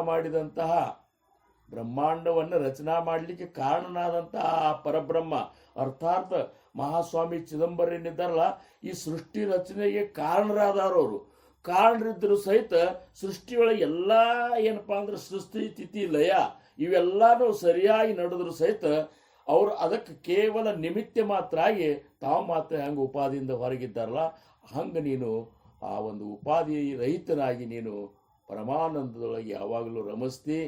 ಮಾಡಲಿಕ್ಕೆ ಕಾರಣನಾದಂತಹ ಆ ಪರಬ್ರಹ್ಮ ಅರ್ಥಾತ್ ಮಹಾಸ್ವಾಮಿ ಚಿದಂಬರನಿದ್ದಾರಲ್ಲ, ಈ ಸೃಷ್ಟಿ ರಚನೆಗೆ ಕಾರಣರಾದವರು. ಕಾರಣರಿದ್ದರೂ ಸಹಿತ ಸೃಷ್ಟಿಯೊಳಗೆ ಎಲ್ಲ ಏನಪ್ಪ ಅಂದ್ರೆ ಸೃಷ್ಟಿ ತಿಥಿ ಲಯ ಇವೆಲ್ಲಾನು ಸರಿಯಾಗಿ ನಡೆದ್ರು ಸಹಿತ ಅವರು ಅದಕ್ಕೆ ಕೇವಲ ನಿಮಿತ್ತ ಮಾತ್ರ ಆಗಿ ತಾವು ಮಾತ್ರ ಹೆಂಗೆ ಉಪಾಧಿಯಿಂದ ಹೊರಗಿದ್ದಾರಲ್ಲ, ಹಂಗೆ ನೀನು ಆ ಒಂದು ಉಪಾಧಿ ರಹಿತನಾಗಿ ನೀನು ಪರಮಾನಂದದೊಳಗೆ ಯಾವಾಗಲೂ ರಮಿಸ್ತಿ.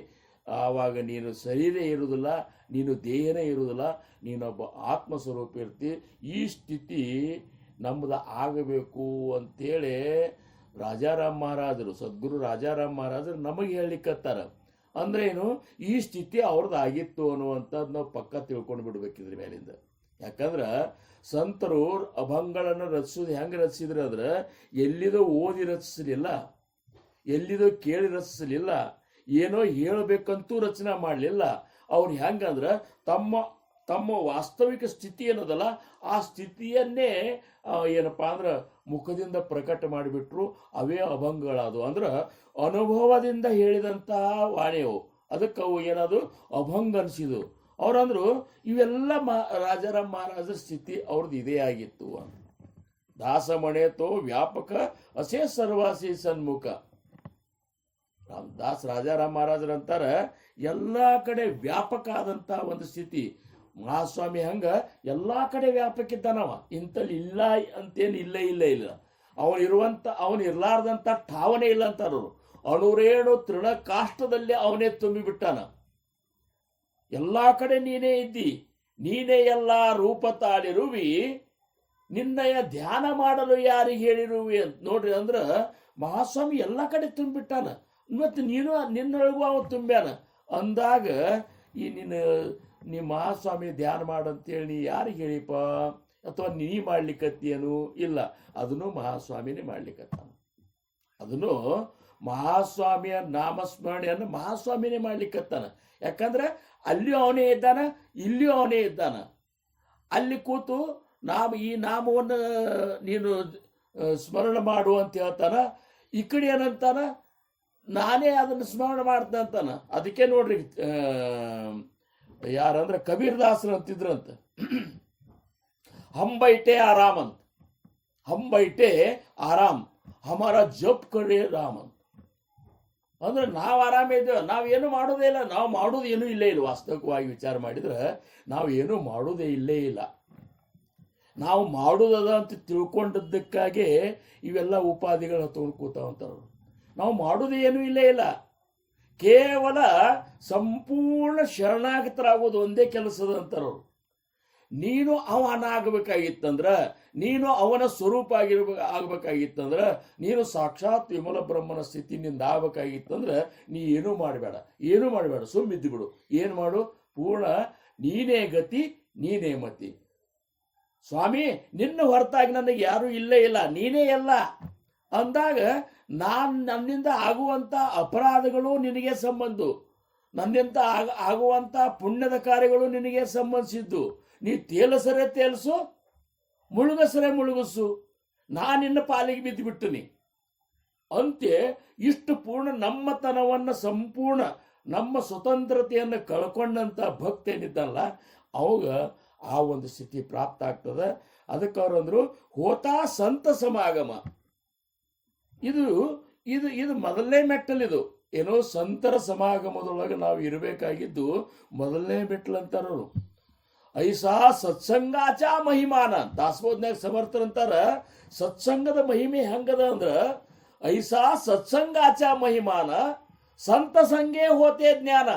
ಆವಾಗ ನೀನು ಶರೀರ ಇರುವುದಿಲ್ಲ, ನೀನು ದೇಹನೇ ಇರುವುದಿಲ್ಲ, ನೀನೊಬ್ಬ ಆತ್ಮಸ್ವರೂಪ ಇರ್ತಿ. ಈ ಸ್ಥಿತಿ ನಮ್ಮದು ಆಗಬೇಕು ಅಂತೇಳಿ ರಾಜಾರಾಮ್ ಮಹಾರಾಜರು, ಸದ್ಗುರು ರಾಜಾರಾಮ್ ಮಹಾರಾಜರು ನಮಗೆ ಹೇಳಿಕತ್ತಾರ. ಅಂದ್ರೆ ಏನು, ಈ ಸ್ಥಿತಿ ಅವ್ರದ್ದು ಆಗಿತ್ತು ಅನ್ನುವಂಥದ್ದು ನಾವು ಪಕ್ಕ ತಿಳ್ಕೊಂಡು ಬಿಡ್ಬೇಕಿದ್ರ ಮೇಲಿಂದ. ಯಾಕಂದ್ರೆ ಸಂತರು ಅಭಂಗಗಳನ್ನು ರಚಿಸೋದು ಹೆಂಗೆ ರಚಿಸಿದ್ರು ಅಂದ್ರೆ ಎಲ್ಲಿದೋ ಓದಿ ರಚಿಸಲಿಲ್ಲ, ಎಲ್ಲಿದೋ ಕೇಳಿ ರಚಿಸಲಿಲ್ಲ, ಏನೋ ಹೇಳಬೇಕಂತೂ ರಚನೆ ಮಾಡಲಿಲ್ಲ. ಅವ್ರು ಹೆಂಗಂದ್ರೆ ತಮ್ಮ ವಾಸ್ತವಿಕ ಸ್ಥಿತಿ ಏನದಲ್ಲ ಆ ಸ್ಥಿತಿಯನ್ನೇ ಏನಪ್ಪ ಅಂದ್ರೆ ಮುಖದಿಂದ ಪ್ರಕಟ ಮಾಡಿಬಿಟ್ರು. ಅವೇ ಅಭಂಗಗಳದು. ಅಂದ್ರೆ ಅನುಭವದಿಂದ ಹೇಳಿದಂತಹ ವಾಣಿಯವು, ಅದಕ್ಕೆ ಅವು ಏನದು ಅಭಂಗ ಅನಿಸಿದು. ಅವ್ರಂದ್ರು ಇವೆಲ್ಲ ರಾಜಾರಾಮ್ ಮಹಾರಾಜರ ಸ್ಥಿತಿ ಅವ್ರದ್ದು ಇದೇ ಆಗಿತ್ತು. ದಾಸಮಣೆತೋ ವ್ಯಾಪಕ ಅಸೇ ಸರ್ವಾಸಿ ಸನ್ಮುಖ. ರಾಜಾರಾಮ್ ಮಹಾರಾಜರು ಅಂತಾರೆ ಎಲ್ಲ ಕಡೆ ವ್ಯಾಪಕ ಆದಂಥ ಒಂದು ಸ್ಥಿತಿ. ಮಹಾಸ್ವಾಮಿ ಹಂಗ ಎಲ್ಲ ಕಡೆ ವ್ಯಾಪಕ ಇದ್ದಾನವ, ಇಂಥಲ್ಲಿ ಇಲ್ಲ ಅಂತೇನು ಇಲ್ಲ. ಅವನು ಇರ್ಲಾರ್ದಂಥ ಠಾವನೆ ಇಲ್ಲ ಅಂತಾರವರು. ಅಣುರೇಣು ತೃಣ ಕಾಷ್ಟದಲ್ಲಿ ಅವನೇ ತುಂಬಿಬಿಟ್ಟಾನ. ಎಲ್ಲ ಕಡೆ ನೀನೇ ಇದ್ದಿ, ನೀನೇ ಎಲ್ಲ ರೂಪ ತಾಳಿರುವಿ, ನಿನ್ನಯ ಧ್ಯಾನ ಮಾಡಲು ಯಾರಿಗೆ ಹೇಳಿರುವಿ ಅಂತ ನೋಡ್ರಿ. ಅಂದ್ರೆ ಮಹಾಸ್ವಾಮಿ ಎಲ್ಲ ಕಡೆ ತುಂಬಿಬಿಟ್ಟಾನ, ಮತ್ತು ನೀನು ನಿನ್ನೊಳಗೂ ಅವ ತುಂಬ್ಯಾನ ಅಂದಾಗ ಈ ನೀ ಮಹಾಸ್ವಾಮಿ ಧ್ಯಾನ ಮಾಡಂತೇಳಿ ನೀ ಯಾರಿಗೆ ಹೇಳಿಪ್ಪ, ಅಥವಾ ನೀ ಮಾಡ್ಲಿಕ್ಕತ್ತೇನು? ಇಲ್ಲ, ಅದನ್ನು ಮಹಾಸ್ವಾಮಿನೇ ಮಾಡ್ಲಿಕ್ಕತ್ತಾನ. ಅದನ್ನು ಮಹಾಸ್ವಾಮಿಯ ನಾಮಸ್ಮರಣೆಯನ್ನು ಮಹಾಸ್ವಾಮಿನೇ ಮಾಡ್ಲಿಕ್ಕತ್ತಾನ. ಯಾಕಂದ್ರೆ ಅಲ್ಲಿಯೂ ಅವನೇ ಇದ್ದಾನ, ಇಲ್ಲಿಯೂ ಅವನೇ ಇದ್ದಾನ. ಅಲ್ಲಿ ಕೂತು ಈ ನಾಮವನ್ನು ನೀನು ಸ್ಮರಣೆ ಮಾಡು ಅಂತ ಹೇಳ್ತಾನ. ಈ ಕಡೆ ಏನಂತಾನ, ನಾನೇ ಅದನ್ನು ಸ್ಮರಣೆ ಮಾಡ್ತೇನೆ ಅಂತಾನ. ಅದಕ್ಕೆ ನೋಡ್ರಿ ಯಾರಂದ್ರೆ ಕಬೀರ್ ದಾಸರು ಅಂತಿದ್ರಂತ, ಹಂಬೈಟೆ ಆರಾಮ್ ಅಂತ. ಹಂಬೈಟೆ ಆರಾಮ್ ಹಮಾರ ಜಪ್ ಕಡೆ ರಾಮ್ ಅಂತ. ಅಂದ್ರೆ ನಾವು ಆರಾಮ ಇದ್ದೇವೆ, ನಾವೇನು ಮಾಡೋದೇ ಇಲ್ಲ. ನಾವು ಮಾಡೋದು ಏನೂ ಇಲ್ಲೇ ಇಲ್ಲ. ವಾಸ್ತವಿಕವಾಗಿ ವಿಚಾರ ಮಾಡಿದ್ರೆ ನಾವು ಏನೂ ಮಾಡೋದೇ ಇಲ್ಲೇ ಇಲ್ಲ. ನಾವು ಮಾಡೋದದ ಅಂತ ತಿಳ್ಕೊಂಡದ್ದಕ್ಕಾಗಿ ಇವೆಲ್ಲ ಉಪಾಧಿಗಳು ಹತ್ಕೊಂಡು ಕೂತಾವಂತಾರ. ನಾವು ಮಾಡೋದು ಏನೂ ಇಲ್ಲೇ ಇಲ್ಲ. ಕೇವಲ ಸಂಪೂರ್ಣ ಶರಣಾಗತರಾಗೋದು ಒಂದೇ ಕೆಲಸದ ಅಂತಾರವ್ರು. ನೀನು ಅವನಾಗಬೇಕಾಗಿತ್ತಂದ್ರೆ, ನೀನು ಅವನ ಸ್ವರೂಪ ಆಗ್ಬೇಕಾಗಿತ್ತಂದ್ರೆ, ನೀನು ಸಾಕ್ಷಾತ್ ವಿಮಲ ಬ್ರಹ್ಮನ ಸ್ಥಿತಿನಿಂದ ಆಗ್ಬೇಕಾಗಿತ್ತಂದ್ರೆ ನೀ ಏನೂ ಮಾಡಬೇಡ, ಸುಮ್ಮಿದ್ದು ಬಿಡು. ಏನು ಮಾಡು, ಪೂರ್ಣ ನೀನೇ ಗತಿ, ನೀನೇ ಮತಿ. ಸ್ವಾಮಿ ನಿನ್ನ ಹೊರತಾಗಿ ನನಗೆ ಯಾರೂ ಇಲ್ಲೇ ಇಲ್ಲ, ನೀನೇ ಎಲ್ಲ ಅಂದಾಗ ನನ್ನಿಂದ ಆಗುವಂಥ ಅಪರಾಧಗಳು ನಿನಗೆ ಸಂಬಂಧ, ನನ್ನಿಂದ ಆಗುವಂಥ ಪುಣ್ಯದ ಕಾರ್ಯಗಳು ನಿನಗೆ ಸಂಬಂಧಿಸಿದ್ದು. ನೀ ತೇಲಸರೆ ತೇಲ್ಸು, ಮುಳುಗಸರೆ ಮುಳುಗಸು, ನಿನ್ನ ಪಾಲಿಗೆ ಬಿದ್ದುಬಿಟ್ಟುನಿ ಅಂತೆ. ಇಷ್ಟು ಪೂರ್ಣ ನಮ್ಮತನವನ್ನು ಸಂಪೂರ್ಣ ನಮ್ಮ ಸ್ವತಂತ್ರತೆಯನ್ನು ಕಳ್ಕೊಂಡಂಥ ಭಕ್ತ ಏನಿದ್ದಲ್ಲ, ಅವಾಗ ಆ ಒಂದು ಸ್ಥಿತಿ ಪ್ರಾಪ್ತ ಆಗ್ತದೆ. ಅದಕ್ಕೆ ಅವ್ರು ಅಂದ್ರು ಹೋತಾ ಸಂತ ಸಮಾಗಮ. ಇದು ಇದು ಇದು ಮೊದಲನೇ ಮೆಟ್ಟಲಿದು. ಏನೋ ಸಂತರ ಸಮಾಗಮದೊಳಗೆ ನಾವು ಇರಬೇಕಾಗಿದ್ದು ಮೊದಲನೇ ಮೆಟ್ಟಲು ಅಂತಾರವರು. ಐಸಾ ಸತ್ಸಂಗಾಚ ಮಹಿಮಾನ. ದಾಸಬೋಧನ್ಯಾಗ ಸಮರ್ಥರಂತಾರ ಸತ್ಸಂಗದ ಮಹಿಮೆ ಹೆಂಗದ ಅಂದ್ರ ಐಸಾ ಸತ್ಸಂಗಾಚ ಮಹಿಮಾನ ಸಂತ ಸಂಗೇ ಹೋತೆ ಜ್ಞಾನ.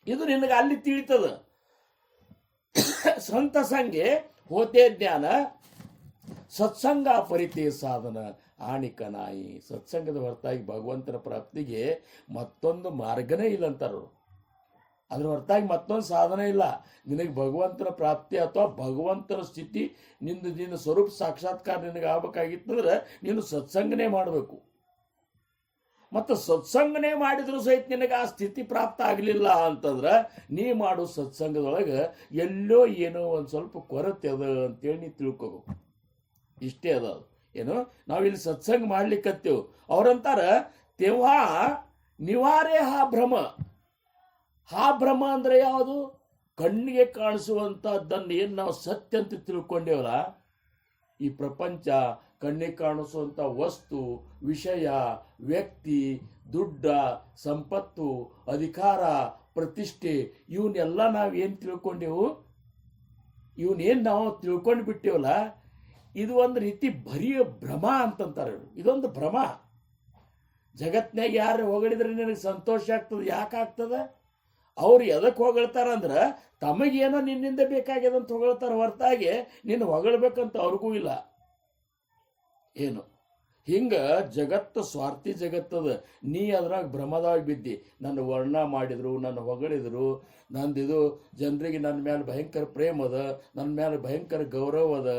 ಇದು ನಿನಗೆ ಅಲ್ಲಿ ತಿಳಿತದ. ಸಂತ ಸಂಗೆ ಹೋತೆ ಜ್ಞಾನ, ಸತ್ಸಂಗ ಪರಿತೆ ಸಾಧನ ಆಣಿಕ ನಾಯಿ. ಸತ್ಸಂಗದ ಹೊರತಾಗಿ ಭಗವಂತನ ಪ್ರಾಪ್ತಿಗೆ ಮತ್ತೊಂದು ಮಾರ್ಗನೇ ಇಲ್ಲ ಅಂತಾರು. ಅದ್ರ ಹೊರತಾಗಿ ಮತ್ತೊಂದು ಸಾಧನೆ ಇಲ್ಲ. ನಿನಗೆ ಭಗವಂತನ ಪ್ರಾಪ್ತಿ ಅಥವಾ ಭಗವಂತನ ಸ್ಥಿತಿ ನಿನ್ನ ಸ್ವರೂಪ ಸಾಕ್ಷಾತ್ಕಾರ ನಿನಗೆ ಆಗ್ಬೇಕಾಗಿತ್ತಂದ್ರೆ ನೀನು ಸತ್ಸಂಗನೇ ಮಾಡಬೇಕು. ಮತ್ತು ಸತ್ಸಂಗನೇ ಮಾಡಿದ್ರು ಸಹಿತ ನಿನಗೆ ಆ ಸ್ಥಿತಿ ಪ್ರಾಪ್ತ ಆಗಲಿಲ್ಲ ಅಂತಂದ್ರೆ ನೀ ಮಾಡೋ ಸತ್ಸಂಗದೊಳಗೆ ಎಲ್ಲೋ ಏನೋ ಒಂದು ಸ್ವಲ್ಪ ಕೊರತೆ ಅದ ಅಂತೇಳಿ ನೀ ತಿಳ್ಕೋಬೇಕು. ಇಷ್ಟೇ ಅದ. ಏನು ನಾವಿಲ್ಲಿ ಸತ್ಸಂಗ ಮಾಡ್ಲಿಕ್ಕತ್ತೇವು. ಅವ್ರಂತಾರ ತೆವಾ ನಿವಾರೇ ಹಾ ಭ್ರಮ. ಹಾ ಭ್ರಮ ಅಂದ್ರೆ ಯಾವುದು? ಕಣ್ಣಿಗೆ ಕಾಣಿಸುವಂಥದ್ದನ್ನು ಏನು ನಾವು ಸತ್ಯ ಅಂತ ತಿಳ್ಕೊಂಡೇವಲ್ಲ, ಈ ಪ್ರಪಂಚ, ಕಣ್ಣಿಗೆ ಕಾಣಿಸುವಂಥ ವಸ್ತು, ವಿಷಯ, ವ್ಯಕ್ತಿ, ದುಡ್ಡ, ಸಂಪತ್ತು, ಅಧಿಕಾರ, ಪ್ರತಿಷ್ಠೆ, ಇವನ್ನೆಲ್ಲ ನಾವೇನು ತಿಳ್ಕೊಂಡೆವು, ಇವನ್ನೇನು ನಾವು ತಿಳ್ಕೊಂಡು ಬಿಟ್ಟೇವಲ್ಲ, ಇದು ಒಂದು ರೀತಿ ಬರಿಯ ಭ್ರಮ ಅಂತಂತಾರೆ. ಇದೊಂದು ಭ್ರಮ. ಜಗತ್ನಾಗ ಯಾರು ಹೊಗಳಿದ್ರೆ ನಿನಗೆ ಸಂತೋಷ ಆಗ್ತದೆ. ಯಾಕೆ ಆಗ್ತದೆ? ಅವ್ರು ಎದಕ್ಕೆ ಹೊಗಳ್ತಾರಂದ್ರೆ ತಮಗೇನೋ ನಿನ್ನಿಂದ ಬೇಕಾಗ್ಯದ ಅಂತ ಹೊಗಳ್ತಾರೆ, ಹೊರತಾಗಿ ನಿನ್ನ ಹೊಗಳ್ಬೇಕಂತ ಅವ್ರಿಗೂ ಇಲ್ಲ. ಏನು ಹಿಂಗೆ ಜಗತ್ತು ಸ್ವಾರ್ಥಿ ಜಗತ್ತದ. ನೀ ಅದ್ರಾಗ ಭ್ರಮದಾಗ ಬಿದ್ದಿ. ನನ್ನ ವರ್ಣ ಮಾಡಿದ್ರು, ನನ್ನ ಹೊಗಳಿದ್ರು, ನಂದಿದು ಜನರಿಗೆ ನನ್ನ ಮೇಲೆ ಭಯಂಕರ ಪ್ರೇಮ ಅದ, ನನ್ನ ಮೇಲೆ ಭಯಂಕರ ಗೌರವ ಅದ.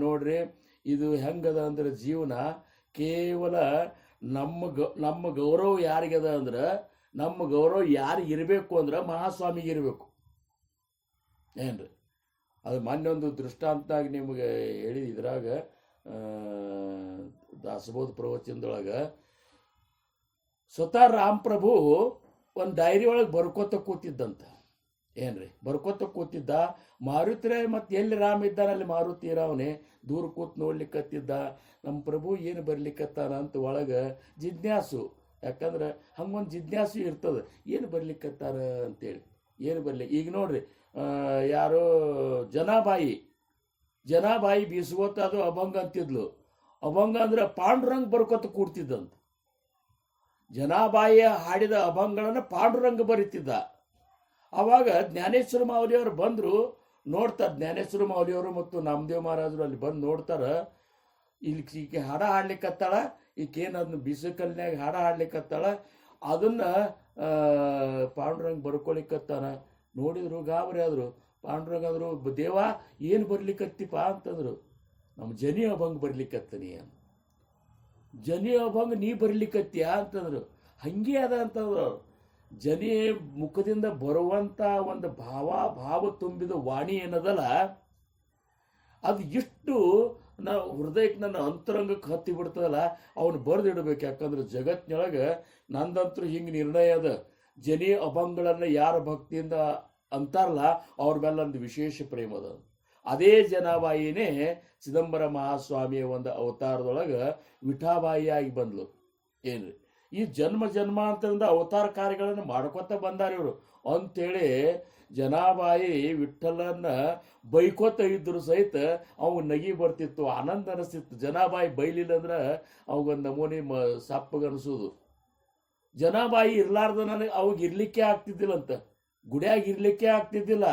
ನೋಡ್ರಿ ಇದು ಹೆಂಗದ ಅಂದ್ರೆ ಜೀವನ ಕೇವಲ ನಮ್ಮ ಗೌರವ ಯಾರಿಗದ ಅಂದ್ರೆ, ನಮ್ಮ ಗೌರವ ಯಾರಿಗೆ ಇರಬೇಕು ಅಂದ್ರೆ ಮಹಾಸ್ವಾಮಿಗೆ ಇರಬೇಕು. ಏನ್ರಿ ಅದು ಮೊನ್ನೆ ಒಂದು ದೃಷ್ಟಾಂತಾಗಿ ನಿಮಗೆ ಹೇಳಿದ. ಇದ್ರಾಗ ದಾಸಬೋಧ ಪ್ರವಚನದೊಳಗೆ ಸ್ವತಃ ರಾಮ್ ಪ್ರಭು ಒಂದು ಡೈರಿ ಒಳಗೆ ಬರ್ಕೋತ ಕೂತಿದ್ದಂತ. ಏನ್ರಿ ಬರ್ಕೋತ ಕೂತಿದ್ದ. ಮಾರುತಿರಾಯ ಮತ್ತೆ ಎಲ್ಲಿ ರಾಮ ಇದ್ದಾನಲ್ಲಿ ಮಾರುತಿ ರಾವನೇ ದೂರ ಕೂತ್ ನೋಡ್ಲಿಕ್ಕತ್ತಿದ್ದ. ನಮ್ಮ ಪ್ರಭು ಏನು ಬರ್ಲಿಕ್ಕತ್ತಾನ ಅಂತ ಒಳಗೆ ಜಿಜ್ಞಾಸು. ಯಾಕಂದ್ರೆ ಹಂಗೊಂದು ಜಿಜ್ಞಾಸು ಇರ್ತದೆ, ಏನು ಬರ್ಲಿಕ್ಕತ್ತಾರ ಅಂತೇಳಿ. ಏನು ಬರ್ಲಿ ಈಗ ನೋಡ್ರಿ, ಯಾರೋ ಜನಾಬಾಯಿ ಬೀಸ್ಕೋತ ಅದು ಅಭಂಗ ಅಂತಿದ್ಲು. ಅಭಂಗ ಅಂದ್ರೆ ಪಾಂಡುರಂಗ ಬರ್ಕೋತ ಕೂಡ್ತಿದ್ದಂತ. ಜನಾಬಾಯಿಯ ಹಾಡಿದ ಅಭಂಗಗಳನ್ನು ಪಾಂಡುರಂಗ ಬರೀತಿದ್ದ. ಆವಾಗ ಜ್ಞಾನೇಶ್ವರ ಮಾವಲಿಯವರು ಬಂದರು, ನೋಡ್ತಾರೆ. ಜ್ಞಾನೇಶ್ವರ ಮಾವಲಿಯವರು ಮತ್ತು ನಾಮದೇವ್ ಮಹಾರಾಜರು ಅಲ್ಲಿ ಬಂದು ನೋಡ್ತಾರೆ. ಈಕೆ ಹಾಡ ಹಾಡ್ಲಿಕ್ಕತ್ತಾಳ, ಈಕೇನು ಅದನ್ನ ಬಿಸಿಕಲ್ನ್ಯಾಗ ಹಾಡ ಹಾಡ್ಲಿಕ್ಕತ್ತಾಳ, ಅದನ್ನು ಪಾಂಡುರಂಗ ಬರ್ಕೊಳಿಕ್ಕತ್ತಾನ. ನೋಡಿದ್ರು, ಗಾಬರಿ ಆದರು. ಪಾಂಡುರಂಗ ಅಂದರು, ದೇವ ಏನು ಬರ್ಲಿಕ್ಕತ್ತಿಪ್ಪ ಅಂತಂದ್ರು. ನಮ್ಮ ಜನಿ ಅಭಂಗ ಬರ್ಲಿಕ್ಕತ್ತನಿ. ಜನಿ ಅಭಂಗ ನೀ ಬರ್ಲಿಕ್ಕತ್ತೀಯ ಅಂತಂದ್ರು. ಹಂಗೆ ಅದ ಅಂತಂದ್ರು ಅವರು. ಜನಿ ಮುಖದಿಂದ ಬರುವಂಥ ಒಂದು ಭಾವ ತುಂಬಿದ ವಾಣಿ ಏನದಲ್ಲ, ಅದು ಎಷ್ಟು ಹೃದಯಕ್ಕೆ ನನ್ನ ಅಂತರಂಗಕ್ಕೆ ಹತ್ತಿ ಬಿಡ್ತದಲ್ಲ, ಅವನು ಬರೆದಿಡ್ಬೇಕು. ಯಾಕಂದ್ರೆ ಜಗತ್ತಿನೊಳಗೆ ನಂದಂತರೂ ಹಿಂಗೆ ನಿರ್ಣಯ ಅದ. ಜನಿ ಅಭಂಗಗಳನ್ನು ಯಾರ ಭಕ್ತಿಯಿಂದ ಅಂತಾರಲ್ಲ ಅವ್ರ ಮೇಲೆ ಒಂದು ವಿಶೇಷ ಪ್ರೇಮ ಅದ. ಅದೇ ಜನಾಬಾಯಿನೇ ಚಿದಂಬರ ಮಹಾಸ್ವಾಮಿಯ ಒಂದು ಅವತಾರದೊಳಗೆ ವಿಠಾಬಾಯಿಯಾಗಿ ಬಂದ್ಲು. ಏನ್ರಿ ಈ ಜನ್ಮಾಂತರದಿಂದ ಅವತಾರ ಕಾರ್ಯಗಳನ್ನು ಮಾಡ್ಕೊತ ಬಂದಾರ ಇವರು ಅಂಥೇಳಿ ಜನಾಬಾಯಿ ವಿಠಲನ್ನ ಬೈಕೋತ ಇದ್ರು ಸಹಿತ ಅವ್ ನಗಿ ಬರ್ತಿತ್ತು, ಆನಂದ ಅನಿಸ್ತಿತ್ತು. ಜನಾಬಾಯಿ ಬೈಲಿಲ್ಲ ಅಂದ್ರೆ ಅವಾಗೊಂದು ನಮೂನಿ ಸಪ್ಪಗನಿಸೋದು. ಜನಾಬಾಯಿ ಇರ್ಲಾರ್ದ ನನಗೆ ಅವಾಗ ಇರ್ಲಿಕ್ಕೆ ಆಗ್ತಿದ್ದಿಲ್ಲಂತ, ಗುಡಿಯಾಗ ಇರ್ಲಿಕ್ಕೆ ಆಗ್ತಿದ್ದಿಲ್ಲ.